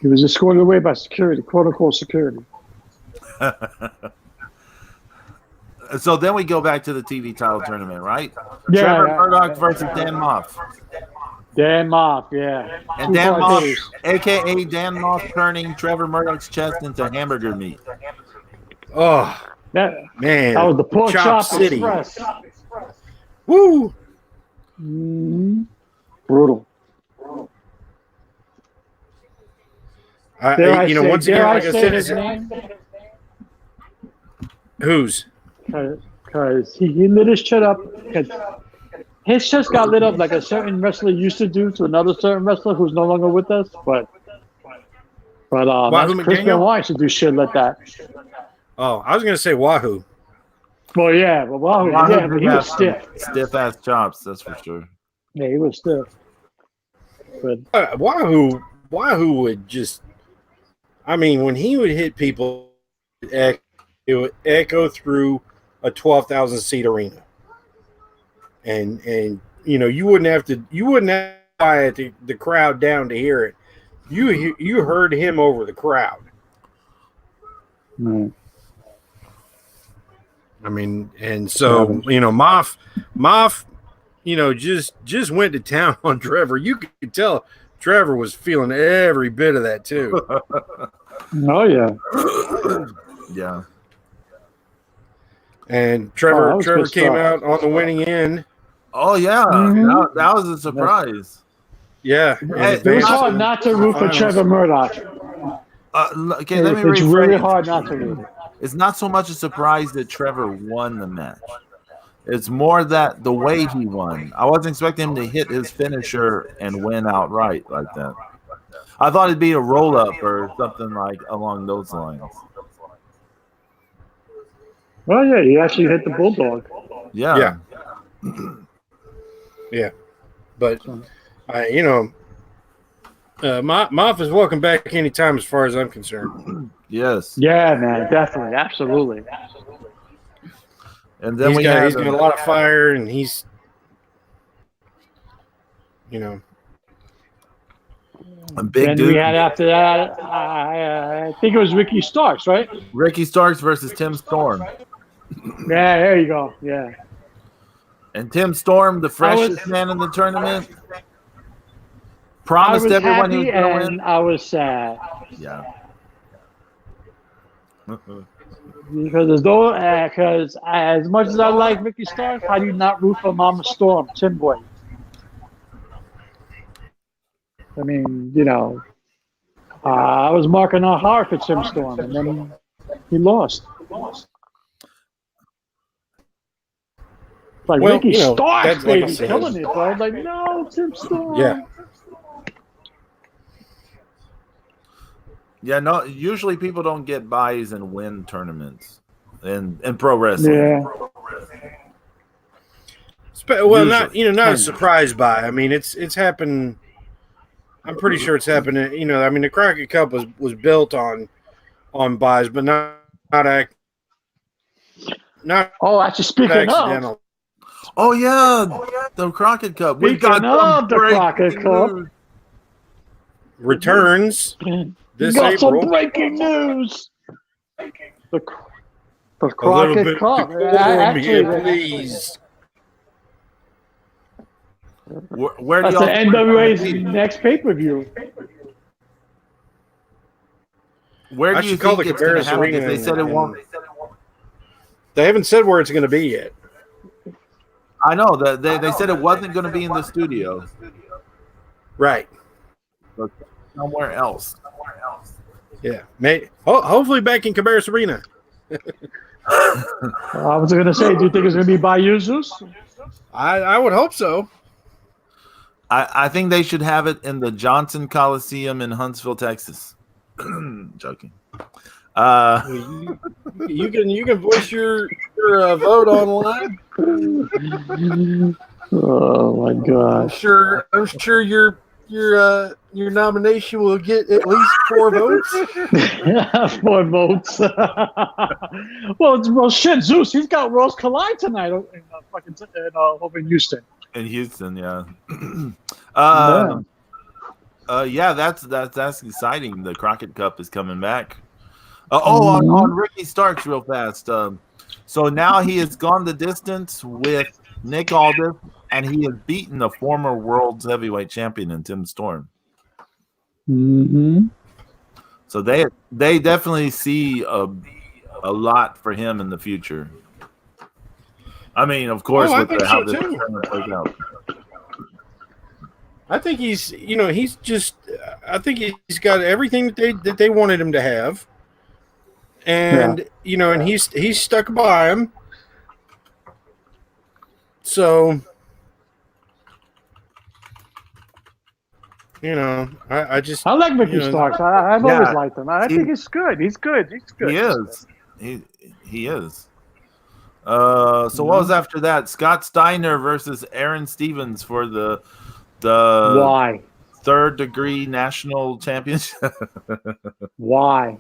He was escorted away by security, quote unquote security. So then we go back to the TV title tournament, right? Yeah. Trevor Murdoch versus Dan Moff. Dan Moff, yeah. And Dan Moff, a.k.a. Dan Moff, turning Trevor Murdoch's chest into hamburger meat. Oh, man. That was the pork chop city. Express. Woo! Brutal. Once again, like I said, his name? Whose? Because he lit his shit up. His chest got lit up like a certain wrestler used to do to another certain wrestler who's no longer with us. But Chris Benoit should do shit like that. Oh, I was gonna say Wahoo. Well, yeah, but Wahoo, yeah, but he was stiff. Stiff ass chops, that's for sure. Yeah, he was stiff. But Wahoo would just. I mean, when he would hit people, it would echo through a 12,000 seat arena, and you wouldn't have to quiet the crowd down to hear it. You heard him over the crowd. mm, I mean, and so Moff, just went to town on Trevor. You could tell Trevor was feeling every bit of that too. oh yeah. Yeah. And that Trevor was good came stuff. out on the winning end. Oh yeah, Mhm. that was a surprise. Yeah, Hey, It was hard not to root for Trevor Murdoch. Okay, let me It's rephrase. really hard not to root. It's not so much a surprise that Trevor won the match. It's more that the way he won. I wasn't expecting him to hit his finisher and win outright like that. I thought it'd be a roll up or something like along those lines. Oh yeah, he actually hit the bulldog. Yeah. Yeah, but Moff is welcome back anytime, as far as I'm concerned. Yes. Yeah, man, definitely, absolutely. And then He's got a lot of fire, and he's a big Then dude. we had after that, I think it was Ricky Starks, right? Ricky Starks versus Tim Storm. Yeah, there you go. Yeah. And Tim Storm, the freshest man in the tournament, promised I was everyone he happy was going to and win. I was sad. Yeah. Because as much as I like Ricky Starks, how do you not root for Mama Storm, Tim Boy? I mean, I was marking out hard for Tim Storm, and then he lost. Like Ricky Starks, baby, killing it, bro. Like, no, Tim Storm. Yeah. Yeah, no. Usually people don't get buys and win tournaments in pro wrestling. Yeah. Well, not a surprise buy. I mean, it's happened. I'm pretty sure it's happened. I mean, the Crockett Cup was built on buys, but not Oh, actually, speaking accidental. of. Oh yeah, the Crockett Cup. We Speaking got of the Crockett Cup. Returns this got April. some breaking news. The A little Crockett bit Cup. decorum here, please. Where do That's y'all the NWA's next pay-per-view. Where I do you should call think the it's going to Cabarrus happen? Arena. Because they said it won't. They haven't said where it's going to be yet. I know that they said it wasn't going to be in the studio. Right. But somewhere else. Yeah. Hopefully back in Cabarrus Arena. I was going to say, do you think it's going to be by Zeus? I would hope so. I think they should have it in the Johnson Coliseum in Huntsville, Texas. Joking. You can voice your vote online. Oh my gosh! I'm sure your nomination will get at least 4 votes. 4 votes. well, shit, Zeus. He's got Rose Collide tonight over in Houston. In Houston, yeah. Yeah. That's exciting. The Crockett Cup is coming back. On Ricky Starks real fast. So now he has gone the distance with Nick Aldis, and he has beaten the former world's heavyweight champion in Tim Storm. Mm-hmm. So they definitely see a lot for him in the future. I mean, of course, I with think how so this too. plays out. I think he's got everything that they wanted him to have. And and he's stuck by him. So I like Ricky Starks. I've always liked him. I think he's good. He's good. He is. He is. So what was after that? Scott Steiner versus Aaron Stevens for the Why? third degree national championship. Why?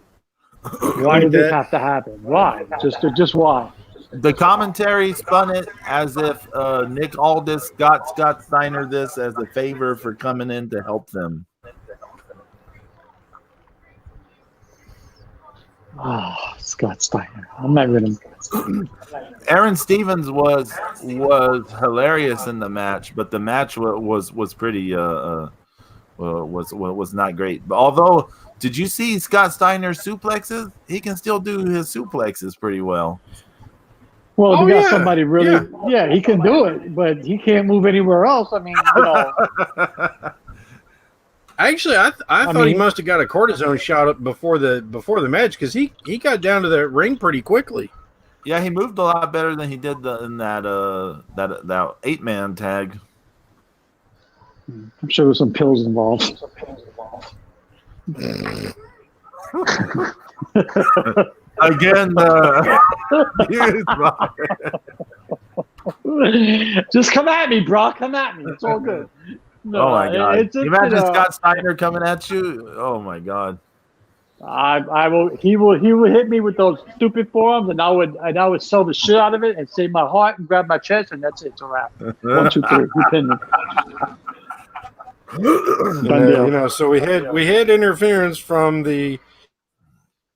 Why did this have to happen? Why? Just why? The commentary spun it as if Nick Aldis got Scott Steiner this as a favor for coming in to help them. Oh, Scott Steiner. I'm not really. Aaron Stevens was hilarious in the match, but the match was pretty was not great. But although, did you see Scott Steiner's suplexes? He can still do his suplexes pretty well. Well, if you got somebody really, he can do it, but he can't move anywhere else. I mean, Actually, I thought he must have got a cortisone shot up before the match because he got down to the ring pretty quickly. Yeah, he moved a lot better than he did in that 8-man tag. I'm sure there's some pills involved. Again, just come at me, bro. Come at me. It's all good. No, oh my god! Imagine Scott Steiner coming at you. Oh my god! I will. He will hit me with those stupid forearms, and I would sell the shit out of it and save my heart and grab my chest, and that's it. It's a wrap. 1, 2, 3. You pinned me. So we had interference from the.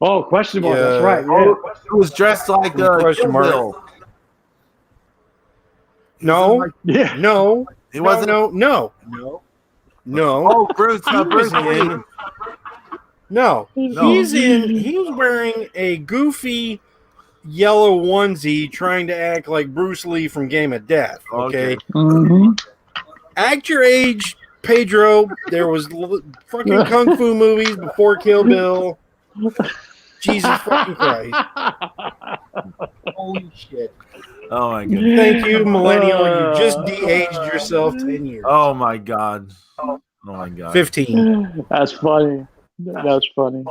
Oh, questionable. That's right. Yeah. Oh, it was dressed like a question mark. No. It wasn't. No. Oh, Bruce Wayne. No. He's wearing a goofy yellow onesie trying to act like Bruce Lee from Game of Death. Okay. Mm-hmm. Act your age, Pedro. There was fucking kung fu movies before Kill Bill. Jesus fucking Christ. Holy shit. Oh my god. Thank you, millennial. You just de-aged yourself 10 years. Oh my god. Oh my god. 15. That's funny. That's funny.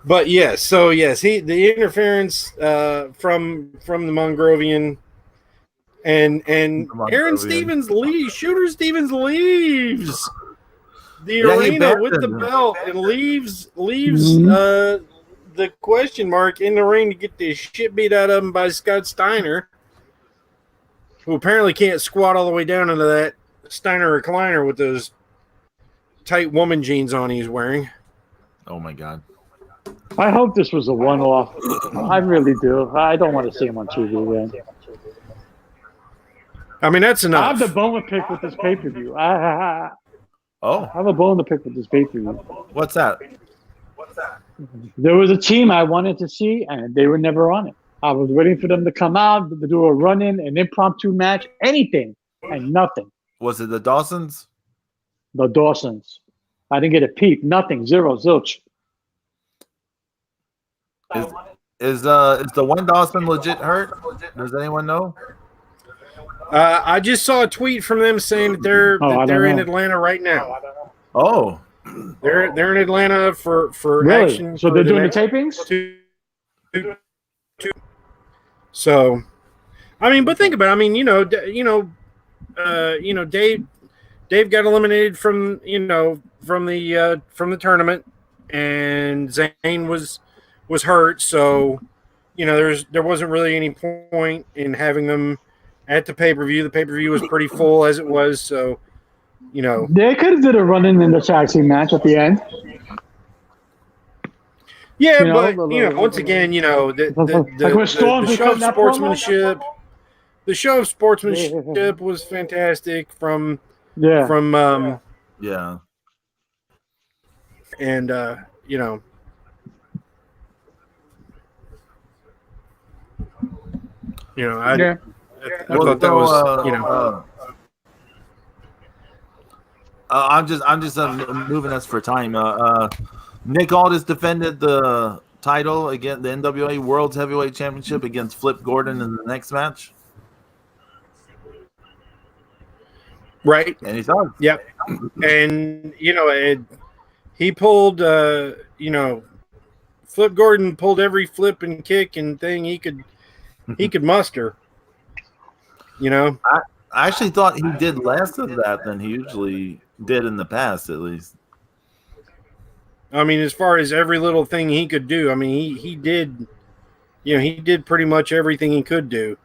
But yes, the interference from the Mongrovian and Aaron Stevens leaves. Shooter Stevens leaves the arena with the belt and leaves the question mark in the ring to get the shit beat out of him by Scott Steiner, who apparently can't squat all the way down into that Steiner recliner with those tight woman jeans on he's wearing. Oh my god. I hope this was a one-off. I really do. I don't want to see him on TV again. I mean, that's enough. I have the bone to pick with this pay-per-view. I have a bone to pick with this pay-per-view. What's that? There was a team I wanted to see, and they were never on it. I was waiting for them to come out, to do a run-in, an impromptu match, anything, and nothing. Was it the Dawsons? The Dawsons. I didn't get a peep. Nothing. Zero. Zilch. Is the one Dawson legit hurt? Does anyone know? I just saw a tweet from them saying that they're in Atlanta right now. Oh, they're in Atlanta for really? action. So they're doing the tapings. So, I mean, but think about it. I mean, Dave got eliminated from the tournament, and Zane was hurt. So, there wasn't really any point in having them at the pay-per-view. The pay-per-view was pretty full as it was. So, they could have did a run-in the tag team match at the end. Yeah, but once again, the show of sportsmanship. The show of sportsmanship was fantastic from. And I thought that was I'm just moving us for time. Nick Aldis defended the title against the NWA World's Heavyweight Championship against Flip Gordon in the next match. Right, and he's on. Yep, and he pulled. Flip Gordon pulled every flip and kick and thing he could he could muster. You know, I actually thought he did less of that than he usually did in the past, at least. I mean, as far as every little thing he could do, I mean, he did, you know, he did pretty much everything he could do.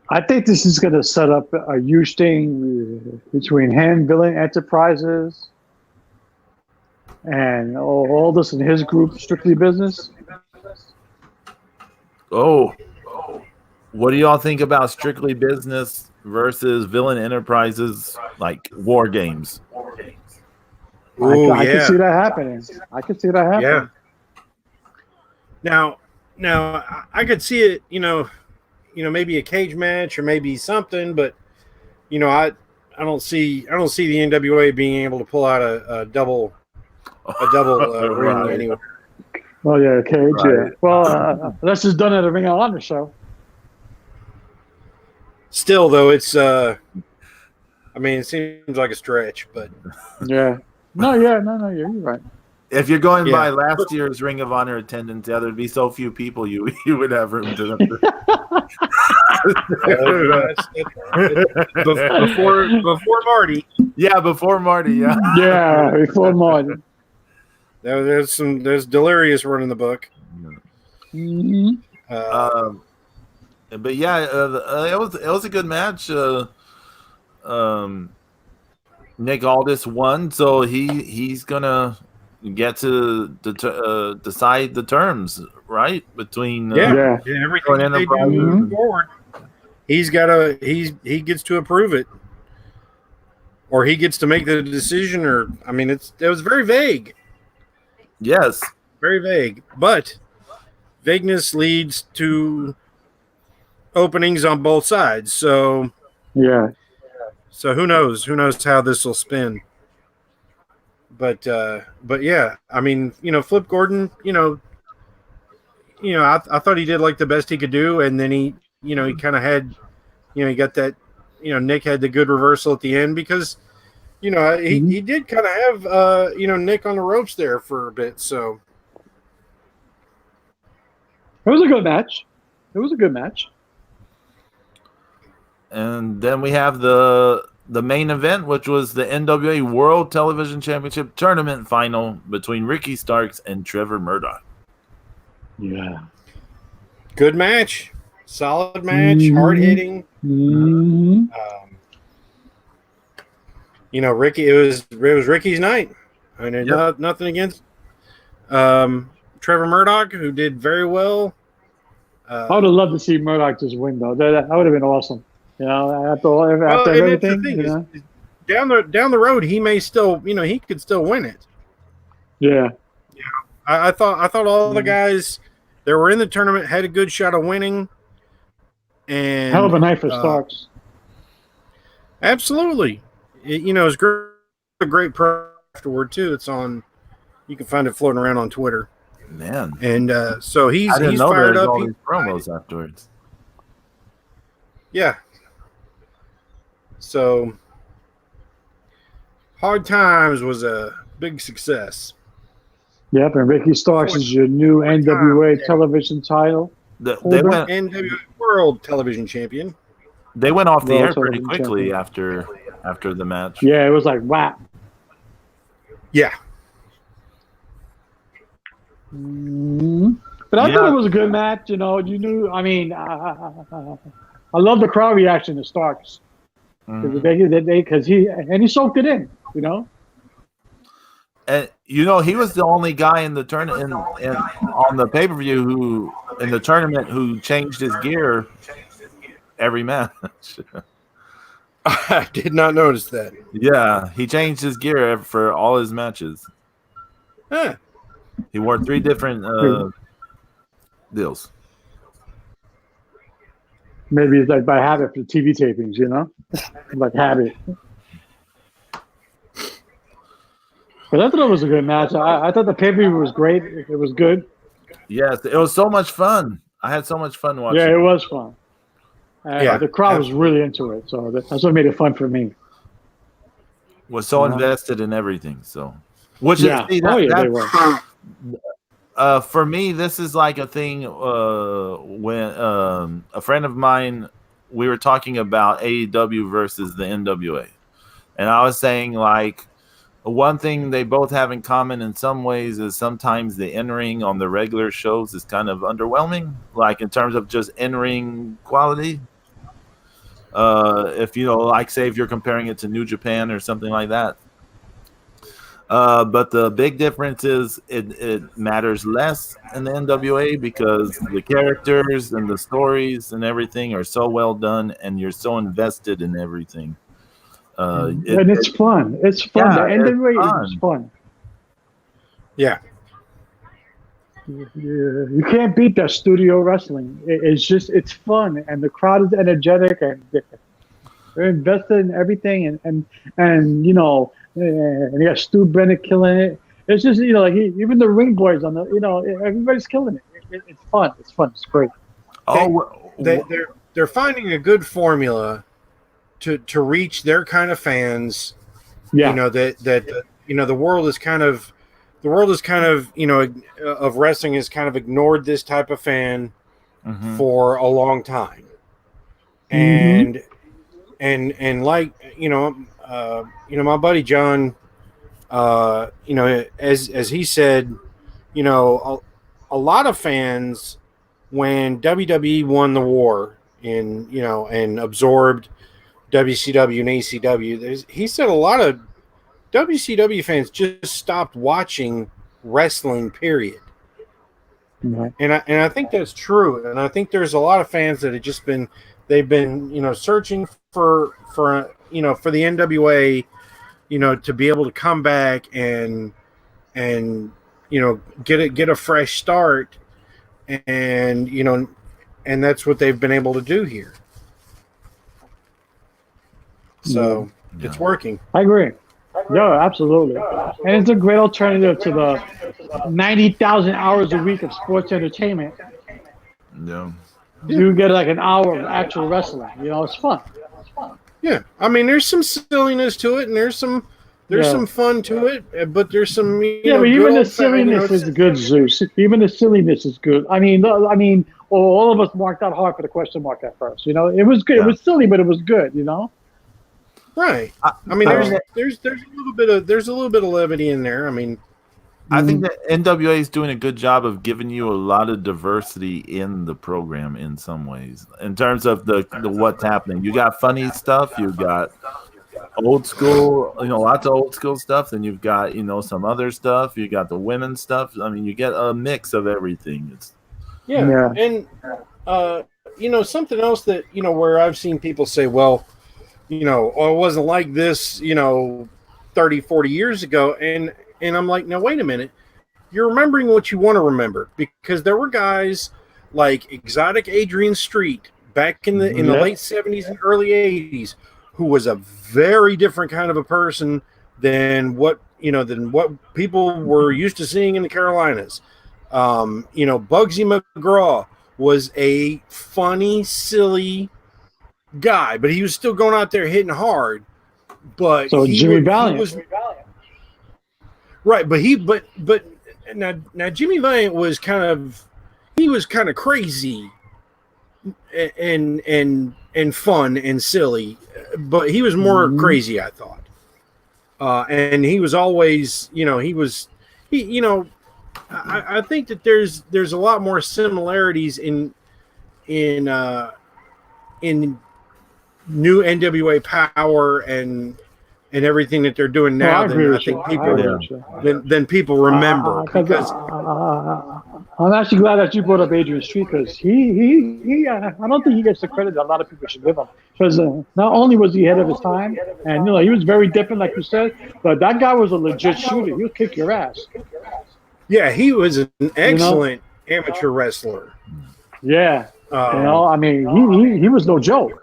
I think this is going to set up a huge thing between him, Villain Enterprises, and all this in his group, Strictly Business. Oh, what do y'all think about Strictly Business versus Villain Enterprises, like War Games? Ooh, I can see that happening. I can see that happening. Yeah. Now, I could see it. You know, maybe a cage match or maybe something, but you know, I don't see the NWA being able to pull out a double ring anyway. Well, yeah, cage. Right. Yeah. Well, this is done at a Ring of Honor show. Still, though, it's I mean, it seems like a stretch, but Yeah. No, you're right. If you're going by last year's Ring of Honor attendance, there'd be so few people you would have room to. before Marty. Yeah, before Marty. Yeah. Yeah, before Marty. There's Delirious running the book. Mm-hmm. But yeah, it was a good match. Nick Aldis won, so he's gonna get to decide the terms, right? Between everything they do moving forward. He gets to approve it, or he gets to make the decision. Or I mean, it was very vague. Yes, very vague, but vagueness leads to openings on both sides. So yeah. So who knows? Who knows how this will spin? But yeah, I mean, you know, Flip Gordon, I thought he did like the best he could do, and then he kind of had, he got that, Nick had the good reversal at the end because, he did kind of have, Nick on the ropes there for a bit. So it was a good match. And then we have the main event, which was the NWA World Television Championship Tournament final between Ricky Starks and Trevor Murdoch. Yeah. Good match. Solid match. Hard hitting. Mm-hmm. Ricky, it was Ricky's night. I mean, nothing against Trevor Murdoch, who did very well. I would have loved to see Murdoch just win, though. That would have been awesome. After everything, is, down the road, he may still, he could still win it. Yeah. I thought all the guys that were in the tournament had a good shot of winning. And hell of a night for Starks. Absolutely. It's a great pro afterward too. It's on. You can find it floating around on Twitter. Man. And so he's know fired up. All these promos afterwards. Yeah. So Hard Times was a big success. Yep, and Ricky Starks is your new NWA television title. They went NWA World Television Champion. They went off the air pretty quickly after the match. Yeah, it was like wow. Yeah. But I thought it was a good match. I love the crowd reaction to Starks because he soaked it in. And he was the only guy in the tournament on the pay-per-view who changed his gear every match. I did not notice that. Yeah, he changed his gear for all his matches. Huh. He wore 3 different deals. Maybe it's like by habit for TV tapings, like habit. But I thought it was a good match. I thought the pay-per-view was great. It was good. Yes, it was so much fun. I had so much fun watching. Yeah, it was fun. The crowd was really into it, so that's what made it fun for me. Was so invested in everything. So, which they were. For me, this is like a thing. When a friend of mine, we were talking about AEW versus the NWA, and I was saying like one thing they both have in common in some ways is sometimes the in-ring on the regular shows is kind of underwhelming, like in terms of just in-ring quality. If like say if you're comparing it to New Japan or something like that. But the big difference is it matters less in the NWA because the characters and the stories and everything are so well done, and you're so invested in everything. And it's fun. It's fun. Yeah, The NWA is fun. Yeah. You can't beat that studio wrestling. It's fun, and the crowd is energetic, and they're invested in everything, and and you got Stu Bennett killing it. It's just like even the ring boys on the everybody's killing it. It's fun. It's fun. It's great. They're finding a good formula to reach their kind of fans. Yeah. The world is kind of of wrestling has kind of ignored this type of fan for a long time. And like my buddy John as he said, a lot of fans when WWE won the war and absorbed WCW and ACW, he said a lot of WCW fans just stopped watching wrestling, period. Right. And I think that's true. And I think there's a lot of fans that have they've been searching for the NWA, to be able to come back and get a fresh start, and that's what they've been able to do here. So it's working. I agree. Yeah, absolutely. And it's a great alternative to the 90,000 hours a week of sports entertainment. Yeah. You get like an hour of actual wrestling. It's fun. Yeah. I mean, there's some silliness to it, and there's some fun to it, but there's some but even the silliness is good, Zeus. Even the silliness is good. I mean, all of us marked out hard for the question mark at first. It was good. Yeah. It was silly, but it was good. Right. I mean, there's a little bit of levity in there. I mean, I think that NWA is doing a good job of giving you a lot of diversity in the program in some ways, in terms of the what's happening. You got funny stuff. You got old school, lots of old school stuff. Then you've got some other stuff. You got the women's stuff. I mean, you get a mix of everything. And something else that where I've seen people say, well, it wasn't like this, 30, 40 years ago. And I'm like, now, wait a minute. You're remembering what you want to remember, because there were guys like Exotic Adrian Street back in the late 70s and early 80s who was a very different kind of a person than what people were used to seeing in the Carolinas. Bugsy McGraw was a funny, silly guy, but he was still going out there hitting hard. But Jimmy Valiant was right. But now Jimmy Valiant was kind of crazy and fun and silly, but he was more crazy, I thought. And he was always, I think that there's a lot more similarities in new NWA Power and everything that they're doing now than people remember. Because I'm actually glad that you brought up Adrian Street, because he I don't think he gets the credit that a lot of people should give him. Because not only was he ahead of his time, and he was very different, like you said, but that guy was a legit shooter. He'll kick your ass. Yeah, he was an excellent amateur wrestler. Yeah, I mean, he was no joke.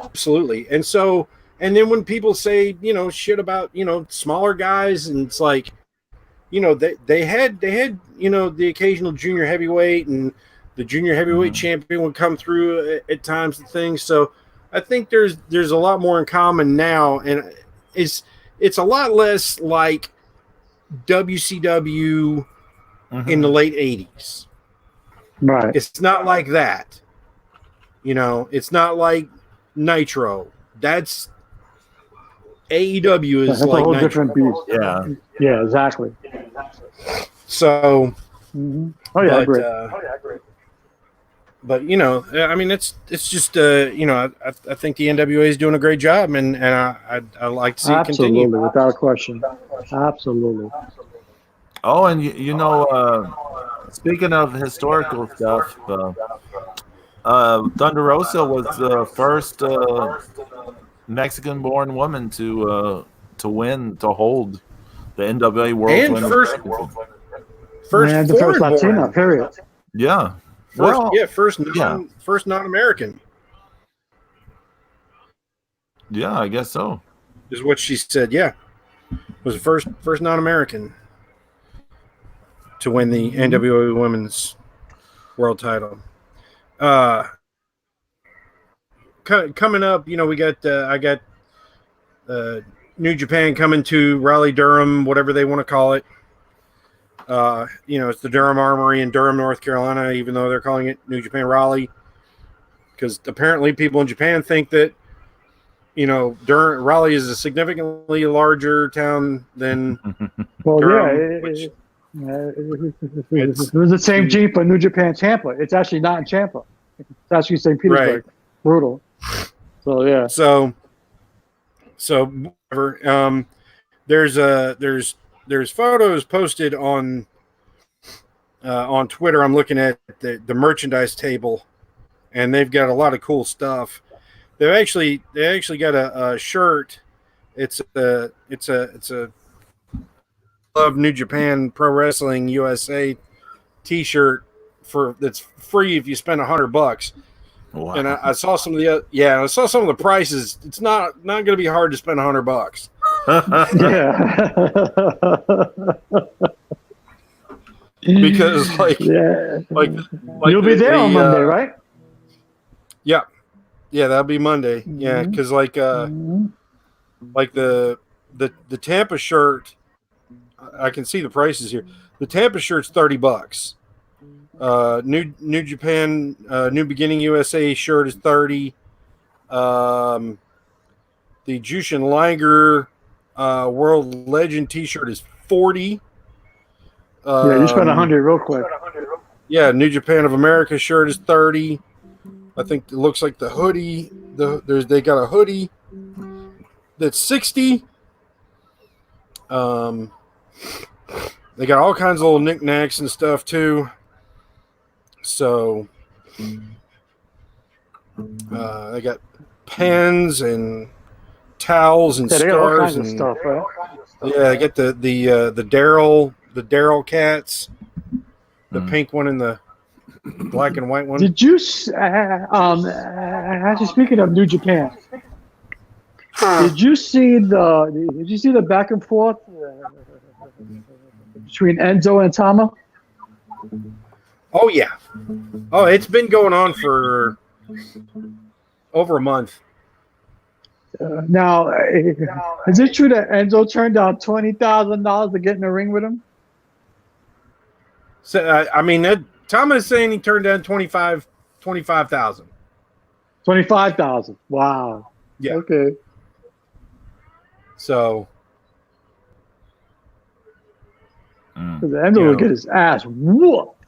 Absolutely. And then when people say, shit about, smaller guys, and it's like, they had, the occasional junior heavyweight, and the junior heavyweight champion would come through at times and things. So I think there's a lot more in common now, and it's a lot less like WCW in the late 80s. Right. It's not like that. It's not like Nitro. That's AEW is That's like a whole Nitro. different beast. Yeah. Yeah, exactly. So, Oh yeah, I agree. But I mean, it's just I think the NWA is doing a great job, and I like to see it continue. Absolutely, without a question. Absolutely. Oh, and speaking of historical stuff, Thunder Rosa was the first Mexican-born woman to hold the NWA World And Championship. And the first Latina, period. Yeah. First non-American. Yeah, I guess so. Is what she said. Yeah, was the first non-American to win the NWA Women's World Title. Coming up, we got I got New Japan coming to Raleigh-Durham, whatever they want to call it. It's the Durham Armory in Durham, North Carolina, even though they're calling it New Japan Raleigh, because apparently people in Japan think that Raleigh is a significantly larger town than Durham, it was the same Jeep for New Japan Tampa. It's actually not in Tampa. It's actually St. Petersburg. Right. Brutal. So yeah. So whatever. There's photos posted on Twitter. I'm looking at the merchandise table, and they've got a lot of cool stuff. They actually got a shirt. It's a Love New Japan Pro Wrestling USA T-shirt that's free if you spend $100. Wow. And I saw some of the prices. It's not going to be hard to spend $100. Because you'll be there on Monday, right? Yeah, that'll be Monday. Yeah, because like the Tampa shirt, I can see the prices here. The Tampa shirt's $30. New Japan New Beginning USA shirt is $30. The Jushin Liger World Legend T-shirt is $40. You spent $100 real quick. Yeah, New Japan of America shirt is $30. I think it looks like the hoodie. They got a hoodie that's $60. They got all kinds of little knickknacks and stuff too. So they got pens and towels and scarves and stuff, right? Yeah, I get the Daryl cats, the pink one and the black and white one. Did you actually, speaking of New Japan, did you see the back and forth between Enzo and Tama? Oh yeah. Oh, it's been going on for over a month. Now, is it true that Enzo turned down $20,000 to get in the ring with him? So I mean, Tama is saying he turned down $25,000. $25,000. Wow. Yeah. Okay. So. Because Enzo would get his ass whooped.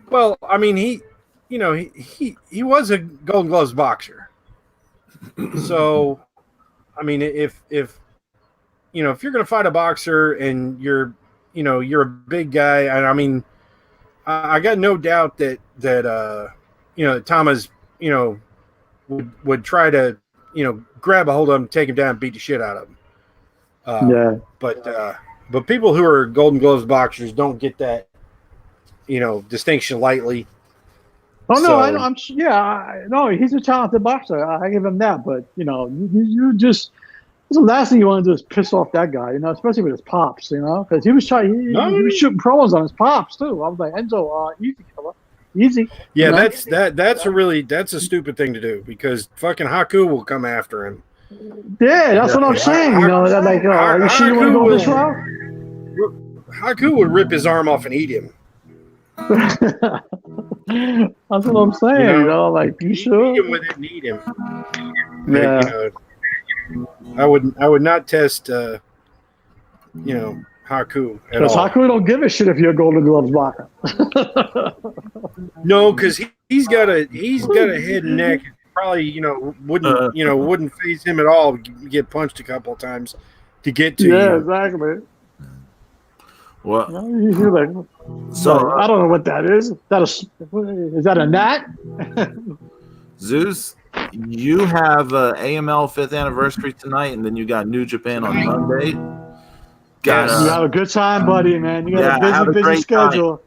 Well, I mean, he was a Golden Gloves boxer. So, I mean, if you're going to fight a boxer and you're a big guy, and I mean, I got no doubt that Tama's would try to grab a hold of him, take him down, and beat the shit out of him. But people who are Golden Gloves boxers don't get that distinction lightly. Oh no, I know. No, he's a talented boxer. I give him that. But you just the last thing you want to do is piss off that guy. Especially with his pops. Because he was trying. He was shooting promos on his pops too. I was like, Enzo, easy, fella, easy. Yeah, that's a stupid thing to do because fucking Haku will come after him. Yeah, that's what I'm saying. You know, that like, are you sure you want to go this route? Haku would rip his arm off and eat him. That's what I'm saying. You know, like, you sure? Eat him with it and eat him. Yeah. You know, I would not test. You know, Haku at all. Because Haku don't give a shit if you're a Golden Gloves blocker. No, because he's got a head and neck. Probably wouldn't phase him at all. Get punched a couple of times to get to you. Yeah, exactly. What? You're like, so I don't know what that is. Is that a gnat? Zeus, you have AML 5th anniversary tonight, and then you got New Japan on Monday. You have a good time, buddy, man. You got a busy schedule.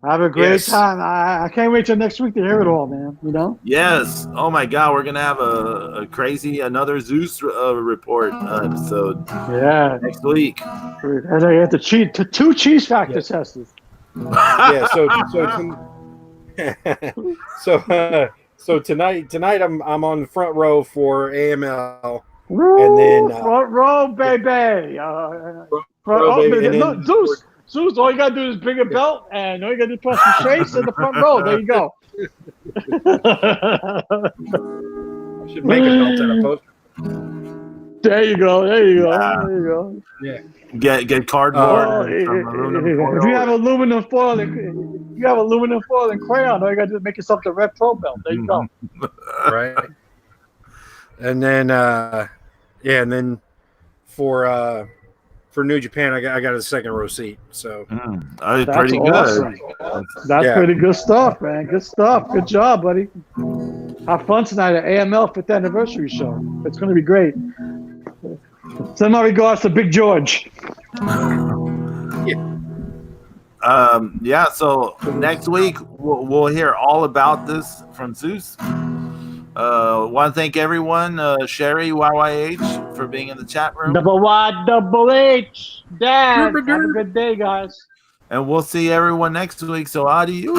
Have a great time. I can't wait till next week to hear it all, man. You know? Yes. Oh my God, we're gonna have another Zeus report episode. Yeah. Next week. And I have to cheat to 2 cheese factor testers. Yeah. So tonight I'm on the front row for AML. Woo, and then front row, baby. Look, Zeus, all you gotta do is bring a belt, and all you gotta do is press the shakes in the front row. There you go. I should make a belt out of poster. There you go. There you go. Yeah. Get cardboard. If you have aluminum foil and crayon, all you gotta do is make yourself the Red Pro belt. There you go. Right. And then and then for New Japan, I got a second row seat. So that's pretty awesome. good. That's pretty good stuff, man. Good stuff. Good job, buddy. Have fun tonight at AML 5th anniversary show. It's going to be great. Send my regards to Big George. So next week we'll hear all about this from Zeus. Want to thank everyone, Sherry YYH, for being in the chat room. YYH. Dad, have a good day, guys. And we'll see everyone next week. So adios.